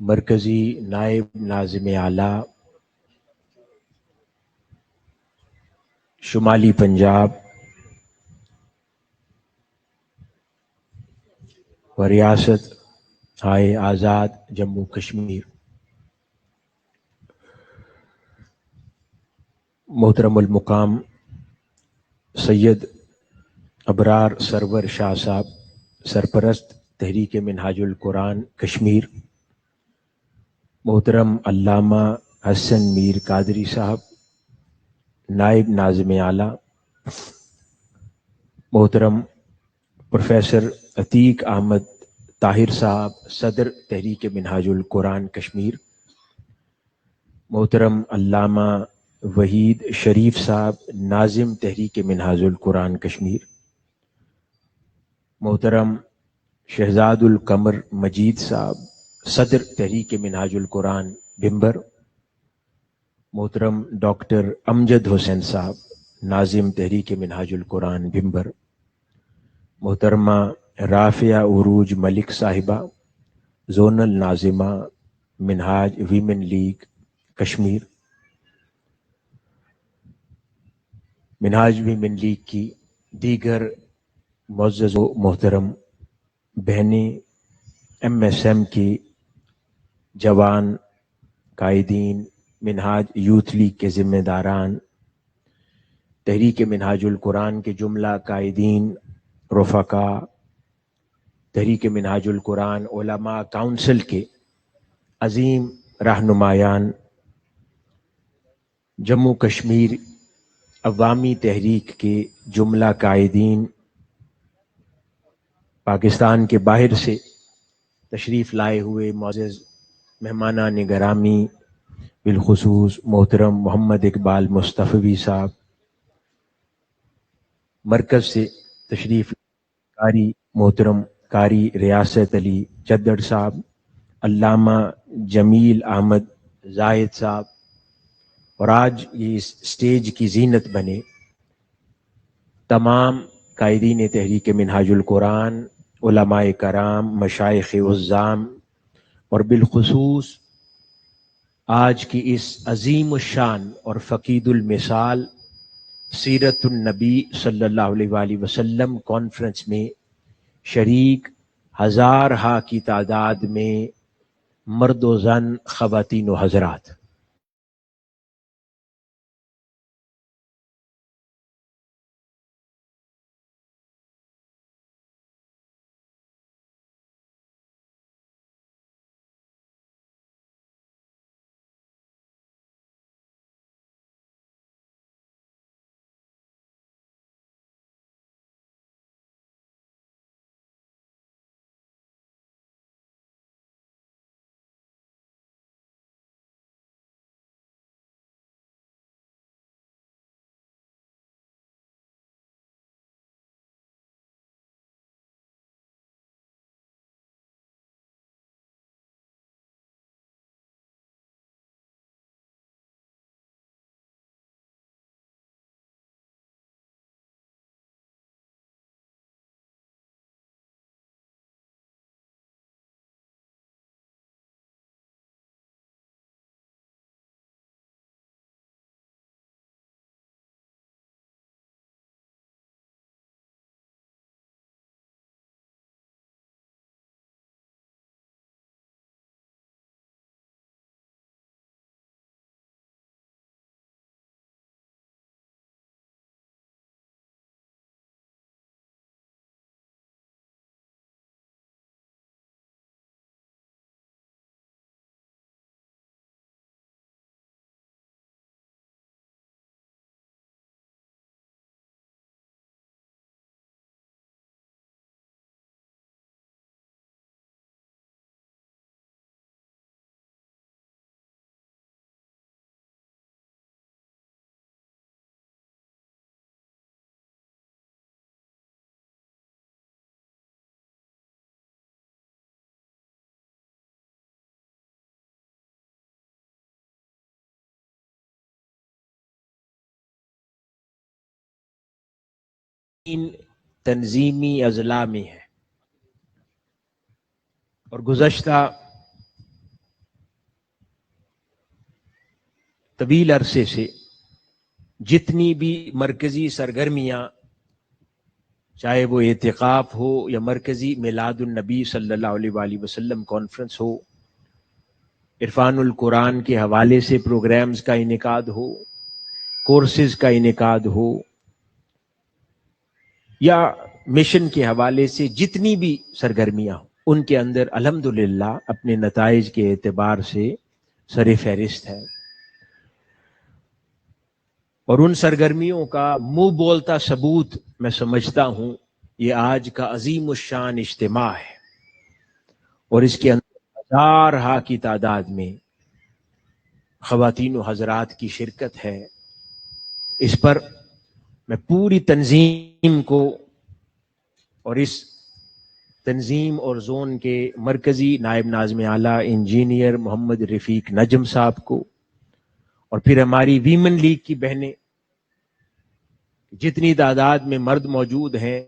مرکزی نائب ناظم اعلیٰ شمالی پنجاب و ریاست ہائے آزاد جموں کشمیر، محترم المقام سید ابرار سرور شاہ صاحب، سرپرست تحریک منہاج القرآن کشمیر، محترم علامہ حسن میر قادری صاحب، نائب ناظم اعلیٰ، محترم پروفیسر عتیق احمد طاہر صاحب، صدر تحریک منہاج القرآن کشمیر، محترم علامہ وحید شریف صاحب، ناظم تحریک منہاج القرآن کشمیر، محترم شہزاد القمر مجید صاحب، صدر تحریک منہاج القرآن بھمبر، محترم ڈاکٹر امجد حسین صاحب، ناظم تحریک منہاج القرآن بھمبر، محترمہ رافعہ عروج ملک صاحبہ، زونل ناظمہ منہاج ویمن لیگ کشمیر، منہاج ویمن لیگ کی دیگر معزز و محترم بہنیں، MSM کی جوان قائدین، منہاج یوتھ لیگ کے ذمہ داران، تحریک منہاج القرآن کے جملہ قائدین، رفقا، تحریک منہاج القرآن علماء کونسل کے عظیم رہنمایان، جموں کشمیر عوامی تحریک کے جملہ قائدین، پاکستان کے باہر سے تشریف لائے ہوئے معزز مہمانان گرامی، بالخصوص محترم محمد اقبال مصطفی صاحب، مرکز سے تشریف قاری محترم قاری ریاست علی چدڑ صاحب، علامہ جمیل احمد زاہد صاحب، اور آج یہ اس سٹیج کی زینت بنے تمام قائدین تحریک منہاج القرآن، علماء کرام، مشائخ عظام، اور بالخصوص آج کی اس عظیم الشان اور فقید المثال سیرت النبی صلی اللہ علیہ وآلہ وسلم کانفرنس میں شریک ہزارہا کی تعداد میں مرد و زن، خواتین و حضرات، ان تنظیمی اضلاع میں ہے، اور گزشتہ طویل عرصے سے جتنی بھی مرکزی سرگرمیاں، چاہے وہ اعتکاف ہو یا مرکزی میلاد النبی صلی اللہ علیہ وآلہ وسلم کانفرنس ہو، عرفان القرآن کے حوالے سے پروگرامز کا انعقاد ہو، کورسز کا انعقاد ہو، یا مشن کے حوالے سے جتنی بھی سرگرمیاں ہوں، ان کے اندر الحمدللہ اپنے نتائج کے اعتبار سے سر فہرست ہے۔ اور ان سرگرمیوں کا منہ بولتا ثبوت میں سمجھتا ہوں یہ آج کا عظیم الشان اجتماع ہے، اور اس کے اندر ہزارہا کی تعداد میں خواتین و حضرات کی شرکت ہے۔ اس پر میں پوری تنظیم کو اور اس تنظیم اور زون کے مرکزی نائب ناظم اعلیٰ انجینئر محمد رفیق نجم صاحب کو، اور پھر ہماری ویمن لیگ کی بہنیں، جتنی تعداد میں مرد موجود ہیں،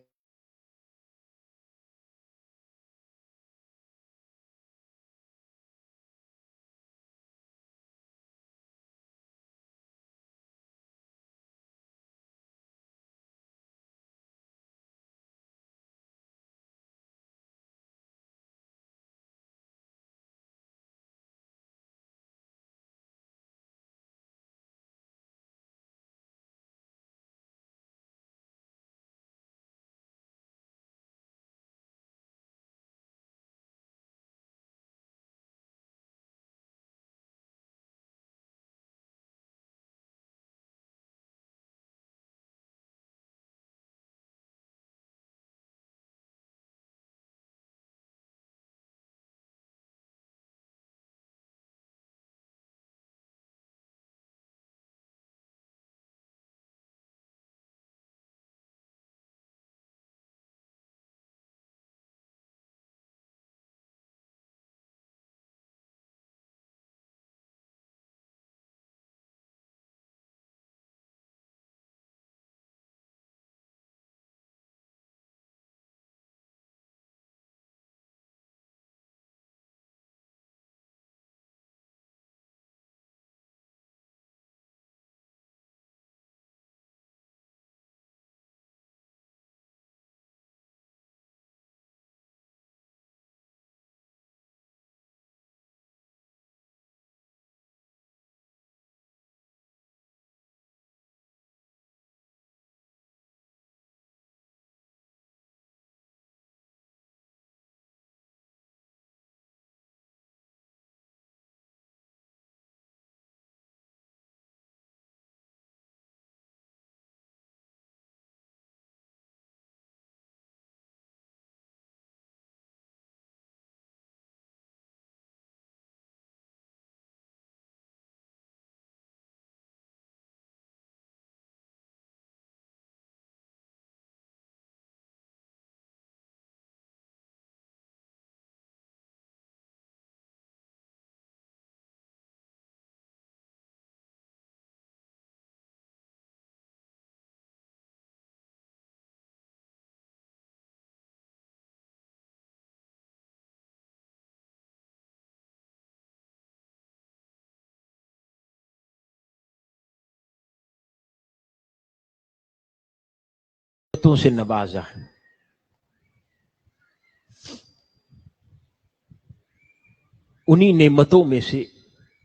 سے نوازا۔ انہی نعمتوں میں سے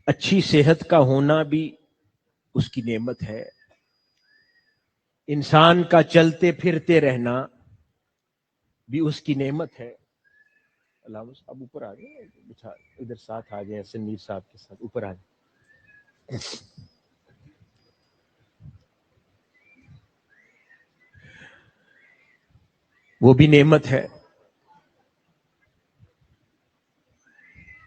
اچھی صحت کا ہونا بھی اس کی نعمت ہے، انسان کا چلتے پھرتے رہنا بھی اس کی نعمت ہے۔ علامہ صاحب اوپر آ جائیں، بچھا ادھر ساتھ آ جائیں، سنیر صاحب کے ساتھ اوپر آ جائیں۔ وہ بھی نعمت ہے۔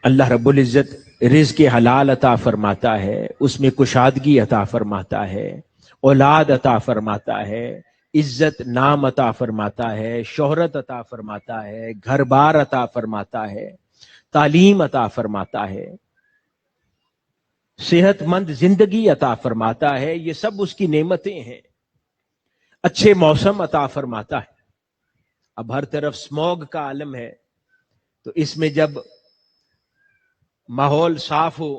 اللہ رب العزت رزق حلال عطا فرماتا ہے، اس میں کشادگی عطا فرماتا ہے، اولاد عطا فرماتا ہے، عزت نام عطا فرماتا ہے، شہرت عطا فرماتا ہے، گھر بار عطا فرماتا ہے، تعلیم عطا فرماتا ہے، صحت مند زندگی عطا فرماتا ہے۔ یہ سب اس کی نعمتیں ہیں۔ اچھے موسم عطا فرماتا ہے۔ اب ہر طرف اسموگ کا عالم ہے، تو اس میں جب ماحول صاف ہو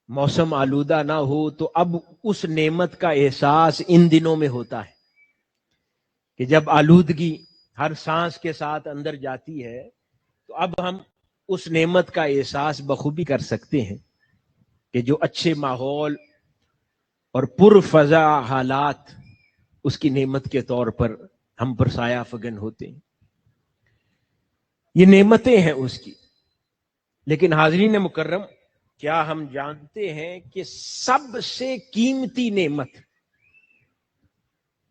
موسم آلودہ نہ ہو تو اب اس نعمت کا احساس ان دنوں میں ہوتا ہے کہ جب آلودگی ہر سانس کے ساتھ اندر جاتی ہے تو اب ہم اس نعمت کا احساس بخوبی کر سکتے ہیں کہ جو اچھے ماحول اور پر فضا حالات اس کی نعمت کے طور پر ہم پر سایہ فگن ہوتے ہیں. یہ نعمتیں ہیں اس کی. لیکن حاضرین مکرم، کیا ہم جانتے ہیں کہ سب سے قیمتی نعمت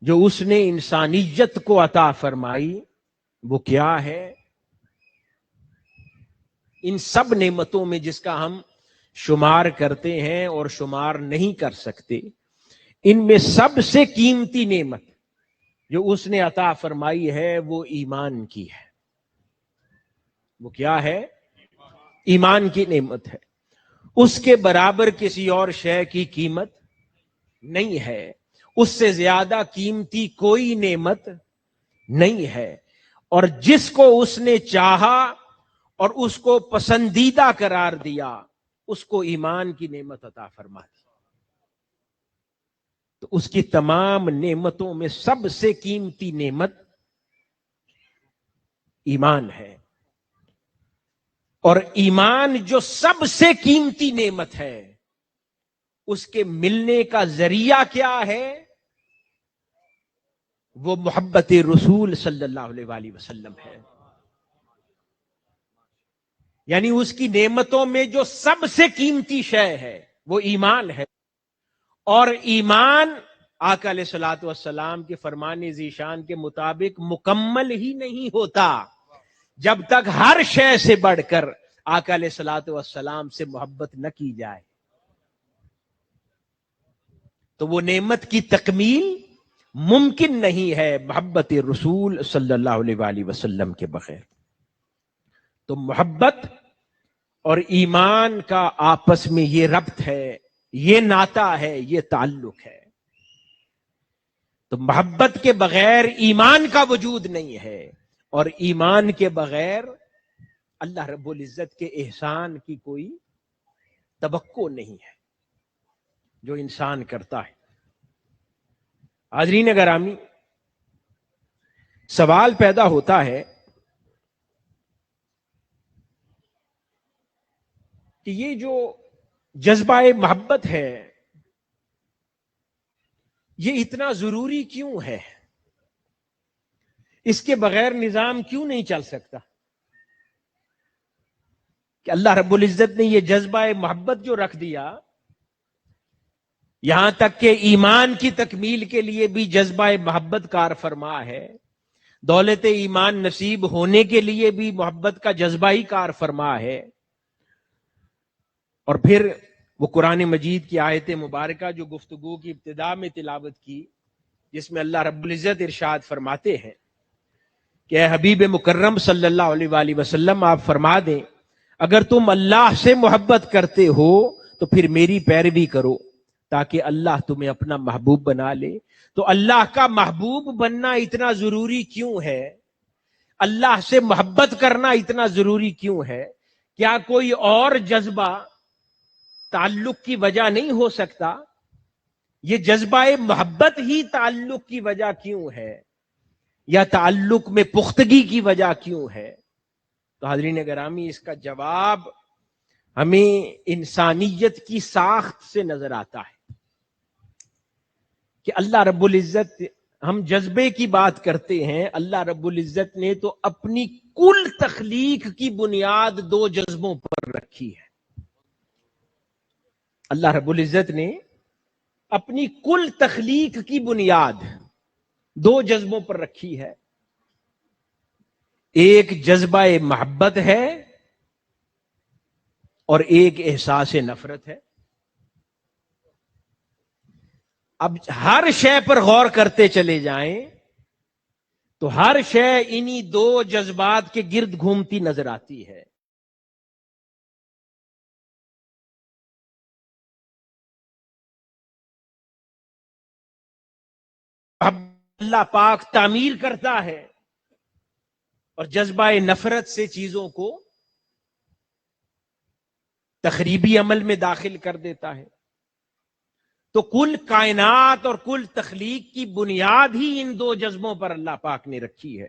جو اس نے انسانیت کو عطا فرمائی وہ کیا ہے؟ ان سب نعمتوں میں جس کا ہم شمار کرتے ہیں اور شمار نہیں کر سکتے، ان میں سب سے قیمتی نعمت جو اس نے عطا فرمائی ہے وہ ایمان کی ہے. وہ کیا ہے؟ ایمان کی نعمت ہے. اس کے برابر کسی اور شے کی قیمت نہیں ہے. اس سے زیادہ قیمتی کوئی نعمت نہیں ہے. اور جس کو اس نے چاہا اور اس کو پسندیدہ قرار دیا اس کو ایمان کی نعمت عطا فرما دی. تو اس کی تمام نعمتوں میں سب سے قیمتی نعمت ایمان ہے. اور ایمان جو سب سے قیمتی نعمت ہے اس کے ملنے کا ذریعہ کیا ہے؟ وہ محبت رسول صلی اللہ علیہ وآلہ وسلم ہے. یعنی اس کی نعمتوں میں جو سب سے قیمتی شے ہے وہ ایمان ہے. اور ایمان آقا علیہ الصلوۃ والسلام کے فرمان ذیشان کے مطابق مکمل ہی نہیں ہوتا جب تک ہر شے سے بڑھ کر آقا علیہ الصلوۃ والسلام سے محبت نہ کی جائے. تو وہ نعمت کی تکمیل ممکن نہیں ہے محبت رسول صلی اللہ علیہ وآلہ وسلم کے بغیر. تو محبت اور ایمان کا آپس میں یہ ربط ہے، یہ ناتا ہے، یہ تعلق ہے. تو محبت کے بغیر ایمان کا وجود نہیں ہے، اور ایمان کے بغیر اللہ رب العزت کے احسان کی کوئی توقع نہیں ہے جو انسان کرتا ہے. حاضرین گرامی، سوال پیدا ہوتا ہے کہ یہ جو جذبہ محبت ہے یہ اتنا ضروری کیوں ہے؟ اس کے بغیر نظام کیوں نہیں چل سکتا؟ کہ اللہ رب العزت نے یہ جذبہ محبت جو رکھ دیا، یہاں تک کہ ایمان کی تکمیل کے لیے بھی جذبہ محبت کار فرما ہے، دولت ایمان نصیب ہونے کے لیے بھی محبت کا جذبہ ہی کار فرما ہے. اور پھر وہ قرآن مجید کی آیت مبارکہ جو گفتگو کی ابتدا میں تلاوت کی، جس میں اللہ رب العزت ارشاد فرماتے ہیں کہ اے حبیب مکرم صلی اللہ علیہ وآلہ وسلم، آپ فرما دیں اگر تم اللہ سے محبت کرتے ہو تو پھر میری پیروی کرو تاکہ اللہ تمہیں اپنا محبوب بنا لے. تو اللہ کا محبوب بننا اتنا ضروری کیوں ہے؟ اللہ سے محبت کرنا اتنا ضروری کیوں ہے؟ کیا کوئی اور جذبہ تعلق کی وجہ نہیں ہو سکتا؟ یہ جذبہ محبت ہی تعلق کی وجہ کیوں ہے، یا تعلق میں پختگی کی وجہ کیوں ہے؟ تو حاضرین گرامی، اس کا جواب ہمیں انسانیت کی ساخت سے نظر آتا ہے کہ اللہ رب العزت، ہم جذبے کی بات کرتے ہیں، اللہ رب العزت نے تو اپنی کل تخلیق کی بنیاد دو جذبوں پر رکھی ہے. اللہ رب العزت نے اپنی کل تخلیق کی بنیاد دو جذبوں پر رکھی ہے. ایک جذبہ محبت ہے اور ایک احساس نفرت ہے. اب ہر شے پر غور کرتے چلے جائیں تو ہر شے انہی دو جذبات کے گرد گھومتی نظر آتی ہے. اب اللہ پاک تعمیر کرتا ہے اور جذبہ نفرت سے چیزوں کو تخریبی عمل میں داخل کر دیتا ہے. تو کل کائنات اور کل تخلیق کی بنیاد ہی ان دو جذبوں پر اللہ پاک نے رکھی ہے.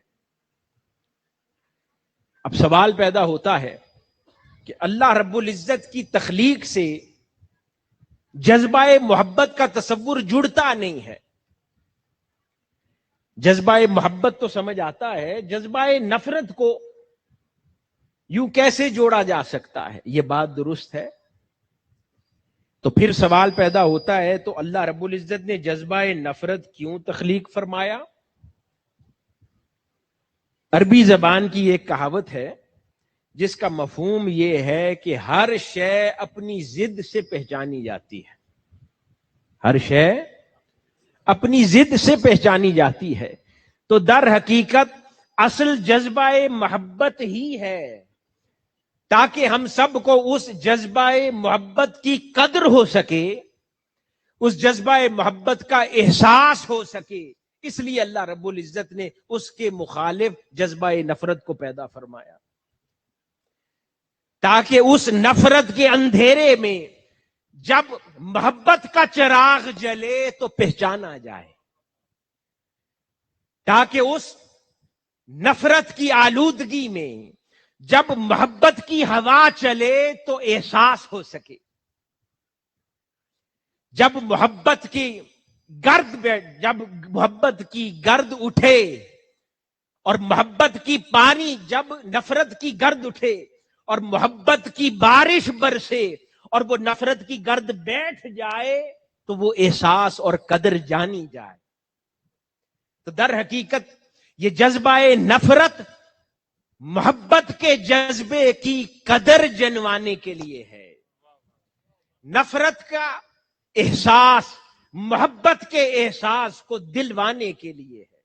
اب سوال پیدا ہوتا ہے کہ اللہ رب العزت کی تخلیق سے جذبہ محبت کا تصور جڑتا نہیں ہے. جذبہ محبت تو سمجھ آتا ہے، جذبہ نفرت کو یوں کیسے جوڑا جا سکتا ہے؟ یہ بات درست ہے. تو پھر سوال پیدا ہوتا ہے، تو اللہ رب العزت نے جذبہ نفرت کیوں تخلیق فرمایا؟ عربی زبان کی ایک کہاوت ہے جس کا مفہوم یہ ہے کہ ہر شے اپنی ضد سے پہچانی جاتی ہے. ہر شے اپنی ضد سے پہچانی جاتی ہے. تو در حقیقت اصل جذبہ محبت ہی ہے، تاکہ ہم سب کو اس جذبہ محبت کی قدر ہو سکے، اس جذبہ محبت کا احساس ہو سکے. اس لیے اللہ رب العزت نے اس کے مخالف جذبہ نفرت کو پیدا فرمایا، تاکہ اس نفرت کے اندھیرے میں جب محبت کا چراغ جلے تو پہچانا جائے، تاکہ اس نفرت کی آلودگی میں جب محبت کی ہوا چلے تو احساس ہو سکے. جب محبت کی گرد اٹھے اور محبت کی پانی جب نفرت کی گرد اٹھے اور محبت کی بارش برسے اور وہ نفرت کی گرد بیٹھ جائے تو وہ احساس اور قدر جانی جائے. تو در حقیقت یہ جذبہ نفرت محبت کے جذبے کی قدر جنوانے کے لیے ہے. نفرت کا احساس محبت کے احساس کو دلوانے کے لیے ہے،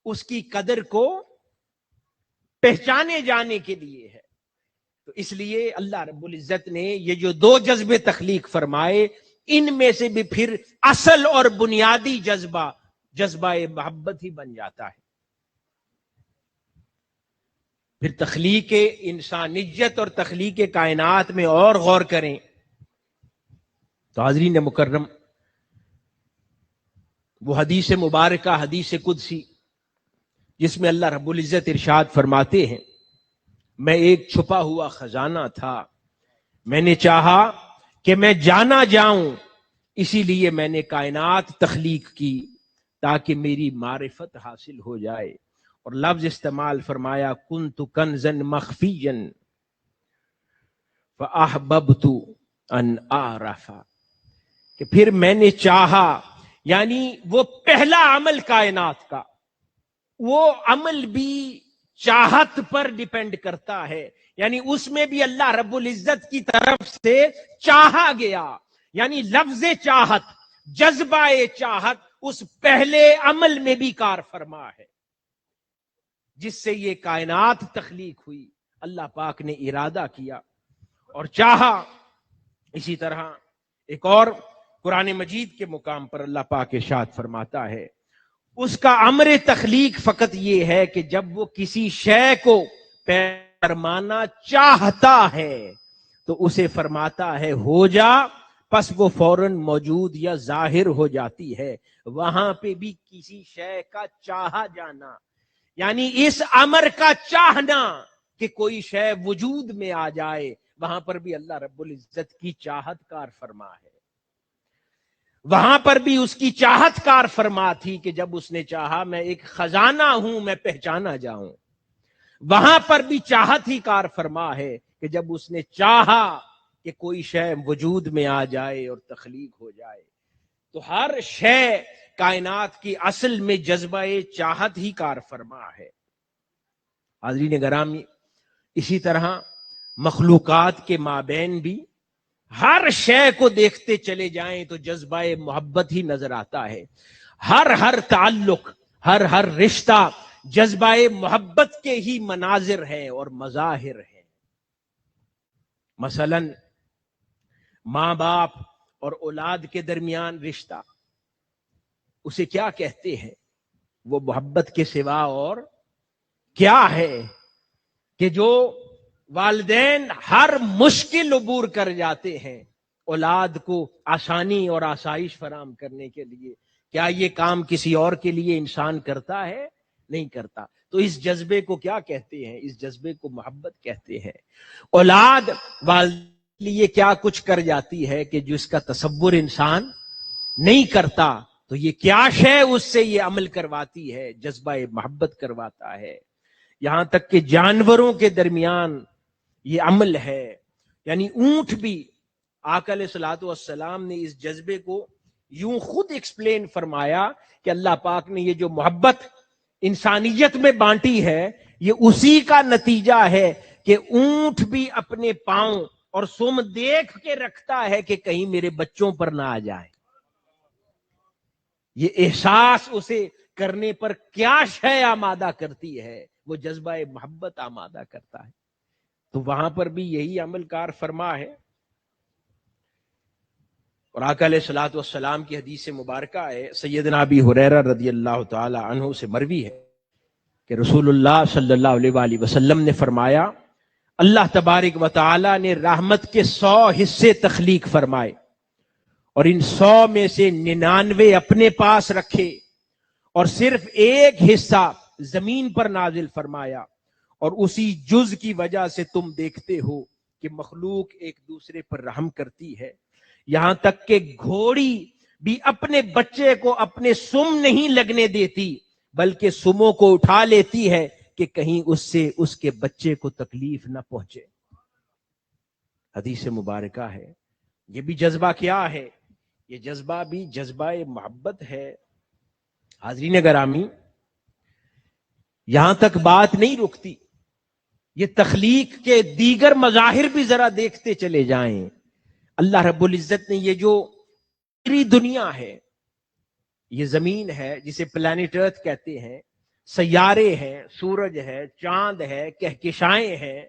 اس کی قدر کو پہچانے جانے کے لیے ہے. تو اس لیے اللہ رب العزت نے یہ جو دو جذبے تخلیق فرمائے، ان میں سے بھی پھر اصل اور بنیادی جذبہ محبت ہی بن جاتا ہے. پھر تخلیق انسانیت اور تخلیق کائنات میں اور غور کریں تو حاضرین مکرم، وہ حدیث مبارکہ، حدیث قدسی، جس میں اللہ رب العزت ارشاد فرماتے ہیں، میں ایک چھپا ہوا خزانہ تھا، میں نے چاہا کہ میں جانا جاؤں، اسی لیے میں نے کائنات تخلیق کی تاکہ میری معرفت حاصل ہو جائے. اور لفظ استعمال فرمایا کنت کنزا مخفیا فاحببت ان اعرف، کہ پھر میں نے چاہا، یعنی وہ پہلا عمل کائنات کا، وہ عمل بھی چاہت پر ڈیپینڈ کرتا ہے، یعنی اس میں بھی اللہ رب العزت کی طرف سے چاہا گیا، یعنی لفظ چاہت، جذبہ چاہت اس پہلے عمل میں بھی کار فرما ہے جس سے یہ کائنات تخلیق ہوئی. اللہ پاک نے ارادہ کیا اور چاہا. اسی طرح ایک اور قرآن مجید کے مقام پر اللہ پاک ارشاد فرماتا ہے، اس کا امر تخلیق فقط یہ ہے کہ جب وہ کسی شے کو فرمانا چاہتا ہے تو اسے فرماتا ہے ہو جا، پس وہ فوراً موجود یا ظاہر ہو جاتی ہے. وہاں پہ بھی کسی شے کا چاہا جانا، یعنی اس امر کا چاہنا کہ کوئی شے وجود میں آ جائے، وہاں پر بھی اللہ رب العزت کی چاہت کار فرما ہے. وہاں پر بھی اس کی چاہت کار فرما تھی کہ جب اس نے چاہا میں ایک خزانہ ہوں، میں پہچانا جاؤں. وہاں پر بھی چاہت ہی کار فرما ہے کہ جب اس نے چاہا کہ کوئی شے وجود میں آ جائے اور تخلیق ہو جائے. تو ہر شے کائنات کی اصل میں جذبہ چاہت ہی کار فرما ہے. حاضرین گرامی، اسی طرح مخلوقات کے مابین بھی ہر شے کو دیکھتے چلے جائیں تو جذبہ محبت ہی نظر آتا ہے. ہر تعلق، ہر رشتہ جذبہ محبت کے ہی مناظر ہیں اور مظاہر ہیں. مثلا ماں باپ اور اولاد کے درمیان رشتہ، اسے کیا کہتے ہیں؟ وہ محبت کے سوا اور کیا ہے کہ جو والدین ہر مشکل عبور کر جاتے ہیں اولاد کو آسانی اور آسائش فراہم کرنے کے لیے. کیا یہ کام کسی اور کے لیے انسان کرتا ہے؟ نہیں کرتا. تو اس جذبے کو کیا کہتے ہیں؟ اس جذبے کو محبت کہتے ہیں. اولاد والد کے لیے کیا کچھ کر جاتی ہے کہ جس کا تصور انسان نہیں کرتا، تو یہ کیا شے اس سے یہ عمل کرواتی ہے؟ جذبہ محبت کرواتا ہے. یہاں تک کہ جانوروں کے درمیان یہ عمل ہے. یعنی اونٹ بھی، آقا علیہ الصلوۃ والسلام نے اس جذبے کو یوں خود ایکسپلین فرمایا کہ اللہ پاک نے یہ جو محبت انسانیت میں بانٹی ہے، یہ اسی کا نتیجہ ہے کہ اونٹ بھی اپنے پاؤں اور سم دیکھ کے رکھتا ہے کہ کہیں میرے بچوں پر نہ آ جائے. یہ احساس اسے کرنے پر کیا شے آمادہ کرتی ہے؟ وہ جذبہ محبت آمادہ کرتا ہے. تو وہاں پر بھی یہی عمل کار فرما ہے. اور آقا علیہ الصلوۃ والسلام کی حدیث مبارکہ ہے، سیدنا ابی ہریرہ رضی اللہ تعالی عنہ سے مروی ہے کہ رسول اللہ صلی اللہ علیہ وآلہ وسلم نے فرمایا، اللہ تبارک و تعالی نے رحمت کے 100 حصے تخلیق فرمائے اور ان 100 میں سے 99 اپنے پاس رکھے اور صرف ایک حصہ زمین پر نازل فرمایا. اور اسی جز کی وجہ سے تم دیکھتے ہو کہ مخلوق ایک دوسرے پر رحم کرتی ہے. یہاں تک کہ گھوڑی بھی اپنے بچے کو اپنے سم نہیں لگنے دیتی، بلکہ سموں کو اٹھا لیتی ہے کہ کہیں اس سے اس کے بچے کو تکلیف نہ پہنچے. حدیث مبارکہ ہے. یہ بھی جذبہ کیا ہے؟ یہ جذبہ بھی جذبہ محبت ہے. حاضرین گرامی، یہاں تک بات نہیں رکتی. یہ تخلیق کے دیگر مظاہر بھی ذرا دیکھتے چلے جائیں. اللہ رب العزت نے یہ جو پوری دنیا ہے، یہ زمین ہے جسے پلانٹ ارتھ کہتے ہیں، سیارے ہیں، سورج ہے، چاند ہے، کہکشائیں ہیں،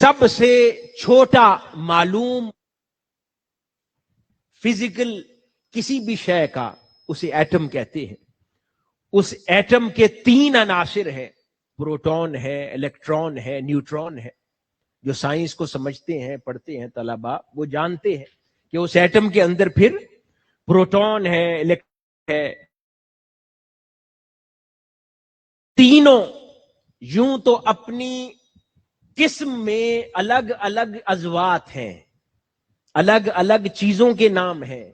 سب سے چھوٹا معلوم فزیکل کسی بھی شے کا اسے ایٹم کہتے ہیں. اس ایٹم کے 3 عناصر ہیں، پروٹون ہے، الیکٹران ہے، نیوٹران ہے. جو سائنس کو سمجھتے ہیں، پڑھتے ہیں طلباء، وہ جانتے ہیں کہ اس ایٹم کے اندر پھر پروٹون ہے، الیکٹران ہے. تینوں یوں تو اپنی قسم میں الگ الگ ازوات ہیں، الگ الگ چیزوں کے نام ہیں،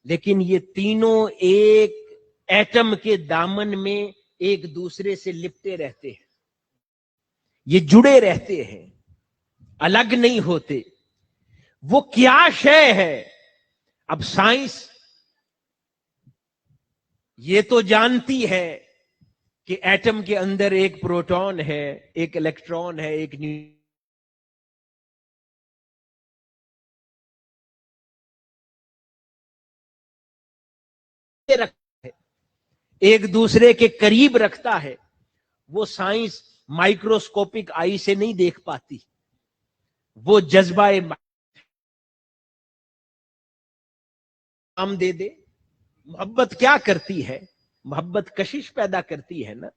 لیکن یہ تینوں ایک ایٹم کے دامن میں ایک دوسرے سے لپٹے رہتے ہیں. یہ جڑے رہتے ہیں، الگ نہیں ہوتے. وہ کیا شے ہے؟ اب سائنس یہ تو جانتی ہے کہ ایٹم کے اندر ایک پروٹون ہے، ایک الیکٹران ہے، ایک ایک دوسرے کے قریب رکھتا ہے. وہ سائنس مائکروسکوپک آئی سے نہیں دیکھ پاتی. وہ جذبہ دے دے. محبت کیا کرتی ہے؟ محبت کشش پیدا کرتی ہے نا،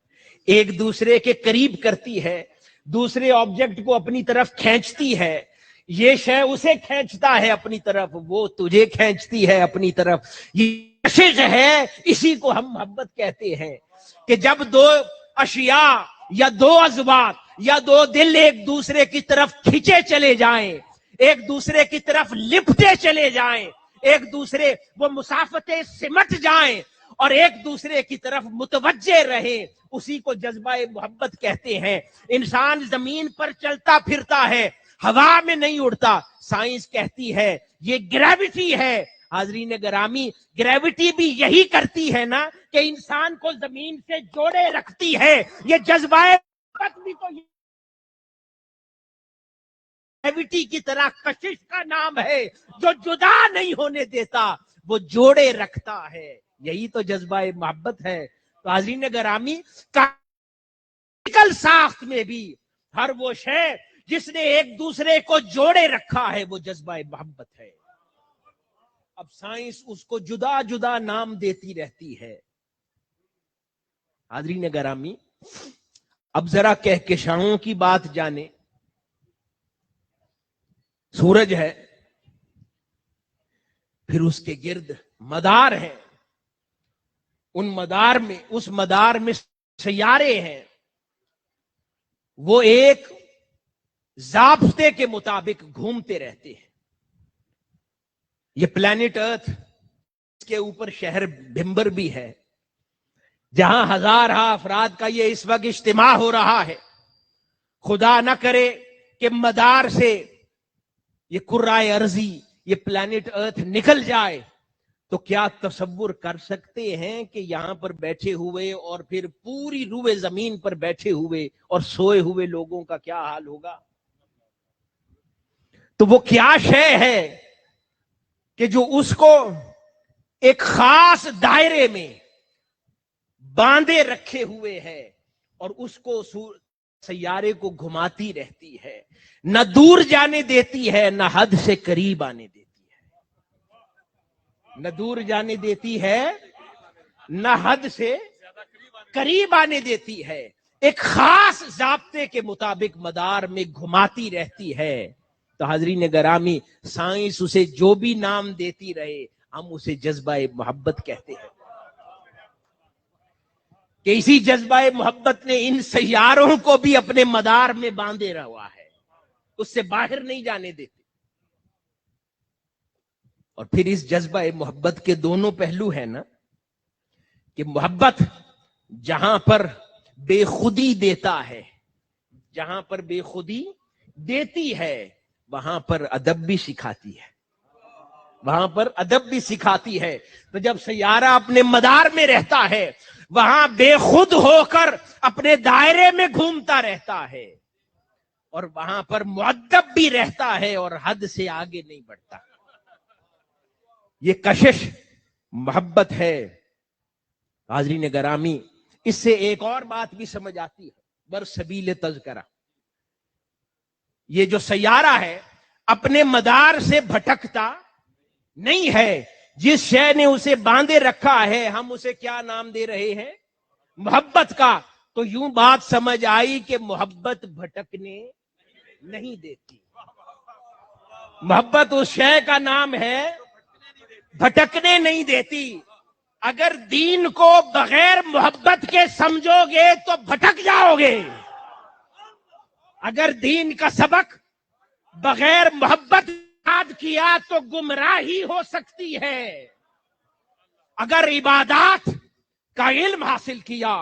ایک دوسرے کے قریب کرتی ہے، دوسرے آبجیکٹ کو اپنی طرف کھینچتی ہے. یہ شے اسے کھینچتا ہے اپنی طرف، وہ تجھے کھینچتی ہے اپنی طرف. یہ کشش ہے، اسی کو ہم محبت کہتے ہیں. کہ جب 2 اشیاء یا 2 ازواج یا 2 دل ایک دوسرے کی طرف کھینچے چلے جائیں، ایک دوسرے کی طرف لپٹے چلے جائیں، ایک دوسرے وہ مسافتیں سمٹ جائیں اور ایک دوسرے کی طرف متوجہ رہیں، اسی کو جذبہ محبت کہتے ہیں. انسان زمین پر چلتا پھرتا ہے، ہوا میں نہیں اڑتا. سائنس کہتی ہے یہ گریوٹی ہے، حاضرین گرامی، گریوٹی بھی یہی کرتی ہے نا کہ انسان کو زمین سے جوڑے رکھتی ہے. یہ جذبہ محبت بھی تو گریوٹی کی طرح کشش کا نام ہے، جو جدا نہیں ہونے دیتا، وہ جوڑے رکھتا ہے. یہی تو جذبہ محبت ہے. تو حاضرین گرامی، ساخت میں بھی ہر وہ شے جس نے ایک دوسرے کو جوڑے رکھا ہے وہ جذبہ محبت ہے. اب سائنس اس کو جدا جدا نام دیتی رہتی ہے. حاضرین گرامی، اب ذرا کہکشاؤں کی بات جانے. سورج ہے، پھر اس کے گرد مدار ہیں، اس مدار میں سیارے ہیں. وہ ایک ضابطے کے مطابق گھومتے رہتے ہیں. یہ پلانٹ ارتھ، اس کے اوپر شہر بھمبر بھی ہے، جہاں ہزارہ افراد کا یہ اس وقت اجتماع ہو رہا ہے. خدا نہ کرے کہ مدار سے یہ کرۂ ارضی، یہ پلانٹ ارتھ نکل جائے تو کیا تصور کر سکتے ہیں کہ یہاں پر بیٹھے ہوئے اور پھر پوری روئے زمین پر بیٹھے ہوئے اور سوئے ہوئے لوگوں کا کیا حال ہوگا؟ تو وہ کیا شے ہے کہ جو اس کو ایک خاص دائرے میں باندھے رکھے ہوئے ہے اور اس کو سیارے کو گھماتی رہتی ہے، نہ دور جانے دیتی ہے نہ حد سے قریب آنے دیتی ہے. نہ دور جانے دیتی ہے نہ حد سے قریب آنے دیتی ہے. ایک خاص ضابطے کے مطابق مدار میں گھماتی رہتی ہے. تو حاضرین گرامی، سائنس اسے جو بھی نام دیتی رہے، ہم اسے جذبہ محبت کہتے ہیں. کہ اسی جذبہ محبت نے ان سیاروں کو بھی اپنے مدار میں باندھے رہا ہے، اس سے باہر نہیں جانے دیتے. اور پھر اس جذبہ محبت کے دونوں پہلو ہیں نا، کہ محبت جہاں پر بے خودی دیتا ہے، جہاں پر بے خودی دیتی ہے، وہاں پر ادب بھی سکھاتی ہے، وہاں پر ادب بھی سکھاتی ہے. تو جب سیارہ اپنے مدار میں رہتا ہے، وہاں بے خود ہو کر اپنے دائرے میں گھومتا رہتا ہے، اور وہاں پر مؤدب بھی رہتا ہے اور حد سے آگے نہیں بڑھتا. یہ کشش محبت ہے. حاضرین گرامی، اس سے ایک اور بات بھی سمجھ آتی ہے برسبیل تذکرہ. یہ جو سیارہ ہے اپنے مدار سے بھٹکتا نہیں ہے. جس شے نے اسے باندھے رکھا ہے، ہم اسے کیا نام دے رہے ہیں؟ محبت کا. تو یوں بات سمجھ آئی کہ محبت بھٹکنے نہیں دیتی. محبت اس شے کا نام ہے بھٹکنے نہیں دیتی. اگر دین کو بغیر محبت کے سمجھو گے تو بھٹک جاؤ گے. اگر دین کا سبق بغیر محبت یاد کیا تو گمراہی ہو سکتی ہے. اگر عبادات کا علم حاصل کیا،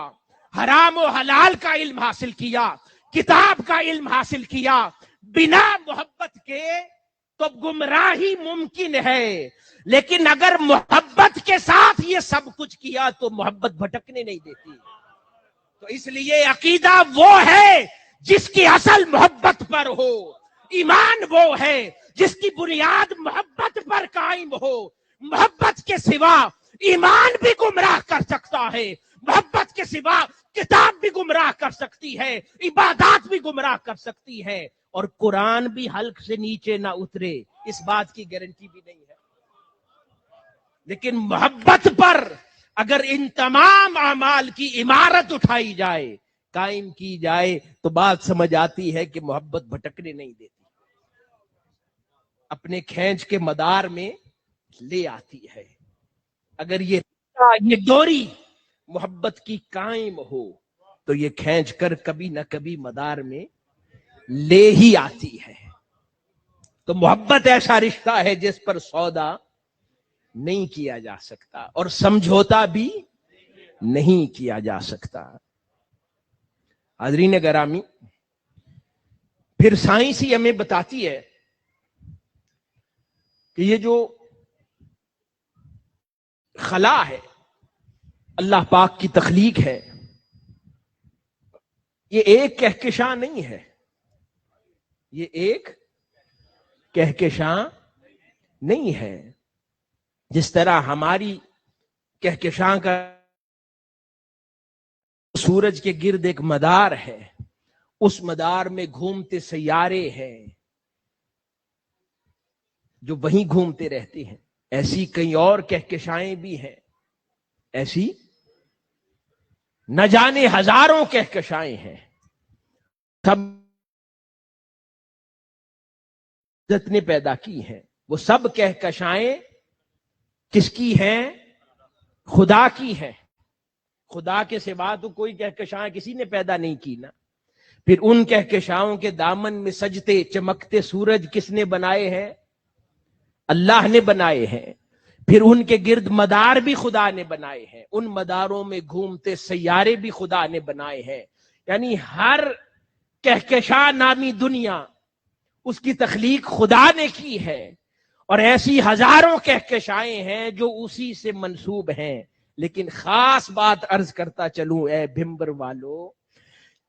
حرام و حلال کا علم حاصل کیا، کتاب کا علم حاصل کیا، بنا محبت کے تو گمراہی ممکن ہے. لیکن اگر محبت کے ساتھ یہ سب کچھ کیا تو محبت بھٹکنے نہیں دیتی. تو اس لیے عقیدہ وہ ہے جس کی اصل محبت پر ہو. ایمان وہ ہے جس کی بنیاد محبت پر قائم ہو. محبت کے سوا ایمان بھی گمراہ کر سکتا ہے، محبت کے سوا کتاب بھی گمراہ کر سکتی ہے، عبادات بھی گمراہ کر سکتی ہے، اور قرآن بھی حلق سے نیچے نہ اترے، اس بات کی گارنٹی بھی نہیں ہے. لیکن محبت پر اگر ان تمام اعمال کی عمارت اٹھائی جائے، قائم کی جائے، تو بات سمجھ آتی ہے کہ محبت بھٹکنے نہیں دیتی، اپنے کھینچ کے مدار میں لے آتی ہے. اگر یہ ڈوری محبت کی قائم ہو تو یہ کھینچ کر کبھی نہ کبھی مدار میں لے ہی آتی ہے. تو محبت ایسا رشتہ ہے جس پر سودا نہیں کیا جا سکتا اور سمجھوتا بھی نہیں کیا جا سکتا. حاضرین گرامی، پھر سائنس ہی ہمیں بتاتی ہے کہ یہ جو خلا ہے، اللہ پاک کی تخلیق ہے، یہ ایک کہکشاں نہیں ہے، یہ ایک کہکشاں نہیں ہے۔ جس طرح ہماری کہکشاں کا سورج کے گرد ایک مدار ہے، اس مدار میں گھومتے سیارے ہیں جو وہیں گھومتے رہتے ہیں، ایسی کئی اور کہکشائیں بھی ہیں، ایسی نہ جانے ہزاروں کہکشائیں ہیں، سب عزت نے پیدا کی ہیں۔ وہ سب کہکشائیں کس کی ہیں؟ خدا کی ہیں۔ خدا کے سوا تو کوئی کہکشائیں کسی نے پیدا نہیں کی نا۔ پھر ان کہکشاؤں کے دامن میں سجتے چمکتے سورج کس نے بنائے ہیں؟ اللہ نے بنائے ہیں۔ پھر ان کے گرد مدار بھی خدا نے بنائے ہیں، ان مداروں میں گھومتے سیارے بھی خدا نے بنائے ہیں۔ یعنی ہر کہکشاں نامی دنیا اس کی تخلیق خدا نے کی ہے، اور ایسی ہزاروں کہکشائیں ہیں جو اسی سے منسوب ہیں۔ لیکن خاص بات عرض کرتا چلوں اے بھمبر والو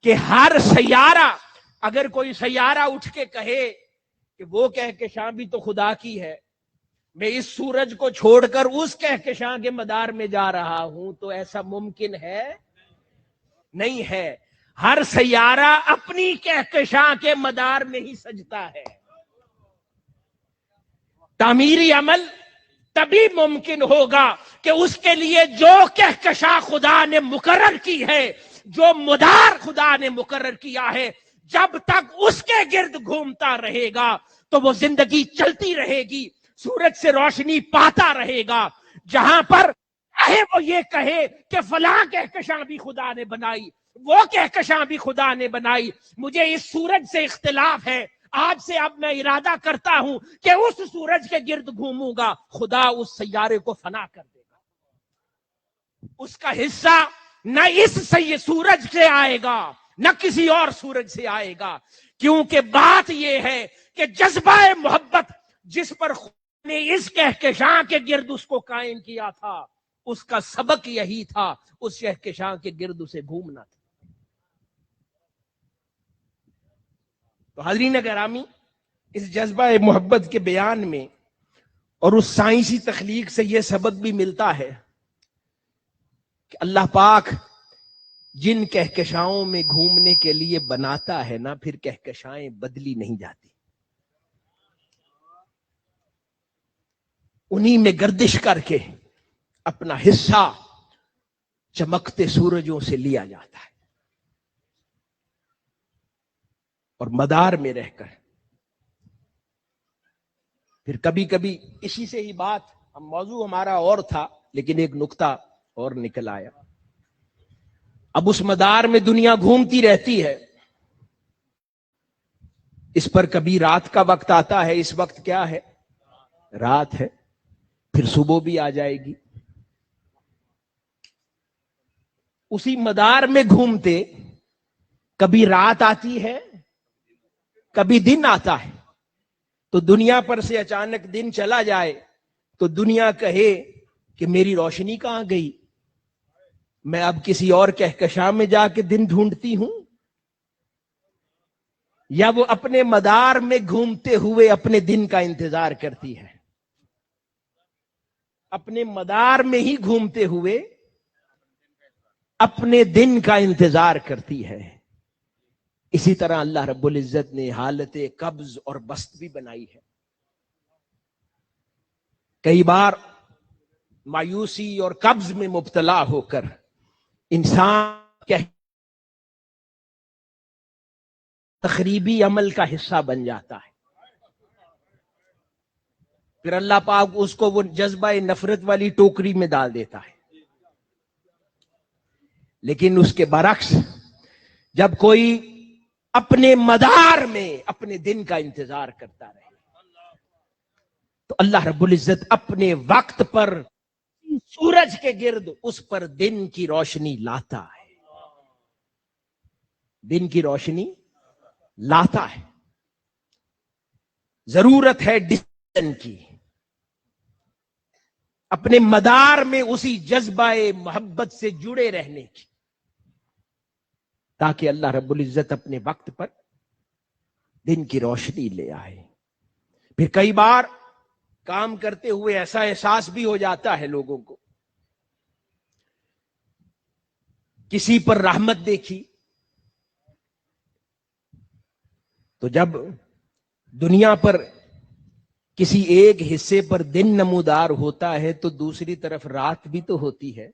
کہ ہر سیارہ، اگر کوئی سیارہ اٹھ کے کہے کہ وہ کہکشاں بھی تو خدا کی ہے، میں اس سورج کو چھوڑ کر اس کہکشاں کے مدار میں جا رہا ہوں، تو ایسا ممکن ہے؟ نہیں ہے۔ ہر سیارہ اپنی کہکشاں کے مدار میں ہی سجتا ہے۔ تعمیری عمل تبھی ممکن ہوگا کہ اس کے لیے جو کہکشاں خدا نے مقرر کی ہے، جو مدار خدا نے مقرر کیا ہے، جب تک اس کے گرد گھومتا رہے گا تو وہ زندگی چلتی رہے گی، سورج سے روشنی پاتا رہے گا۔ جہاں پر چاہے وہ یہ کہے کہ فلاں کہکشاں بھی خدا نے بنائی، وہ کہکشاں بھی خدا نے بنائی، مجھے اس سورج سے اختلاف ہے، آج سے اب میں ارادہ کرتا ہوں کہ اس سورج کے گرد گھوموں گا، خدا اس سیارے کو فنا کر دے گا۔ اس کا حصہ نہ اس سورج سے آئے گا نہ کسی اور سورج سے آئے گا، کیونکہ بات یہ ہے کہ جذبہ محبت جس پر خدا نے اس کہکشاں کے گرد اس کو قائم کیا تھا، اس کا سبق یہی تھا، اس کہکشاں کے گرد اسے گھومنا تھا۔ تو حاضرین گرامی، اس جذبہ محبت کے بیان میں اور اس سائنسی تخلیق سے یہ سبق بھی ملتا ہے کہ اللہ پاک جن کہکشاؤں میں گھومنے کے لیے بناتا ہے نا، پھر کہکشائیں بدلی نہیں جاتی، انہی میں گردش کر کے اپنا حصہ چمکتے سورجوں سے لیا جاتا ہے، اور مدار میں رہ کر پھر کبھی کبھی اسی سے ہی بات، موضوع ہمارا اور تھا لیکن ایک نقطہ اور نکل آیا۔ اب اس مدار میں دنیا گھومتی رہتی ہے، اس پر کبھی رات کا وقت آتا ہے، اس وقت کیا ہے؟ رات ہے، پھر صبح بھی آ جائے گی۔ اسی مدار میں گھومتے کبھی رات آتی ہے، کبھی دن آتا ہے، تو دنیا پر سے اچانک دن چلا جائے تو دنیا کہے کہ میری روشنی کہاں گئی، میں اب کسی اور کہکشاں میں جا کے دن ڈھونڈتی ہوں، یا وہ اپنے مدار میں گھومتے ہوئے اپنے دن کا انتظار کرتی ہے، اپنے مدار میں ہی گھومتے ہوئے اپنے دن کا انتظار کرتی ہے۔ اسی طرح اللہ رب العزت نے حالت قبض اور بسط بھی بنائی ہے۔ کئی بار مایوسی اور قبض میں مبتلا ہو کر انسان تخریبی عمل کا حصہ بن جاتا ہے، پھر اللہ پاک اس کو وہ جذبہ نفرت والی ٹوکری میں ڈال دیتا ہے۔ لیکن اس کے برعکس جب کوئی اپنے مدار میں اپنے دن کا انتظار کرتا رہے تو اللہ رب العزت اپنے وقت پر سورج کے گرد اس پر دن کی روشنی لاتا ہے، دن کی روشنی لاتا ہے۔ ضرورت ہے ڈسپلن کی، اپنے مدار میں اسی جذبہ محبت سے جڑے رہنے کی، تاکہ اللہ رب العزت اپنے وقت پر دن کی روشنی لے آئے۔ پھر کئی بار کام کرتے ہوئے ایسا احساس بھی ہو جاتا ہے لوگوں کو، کسی پر رحمت دیکھی تو جب دنیا پر کسی ایک حصے پر دن نمودار ہوتا ہے تو دوسری طرف رات بھی تو ہوتی ہے،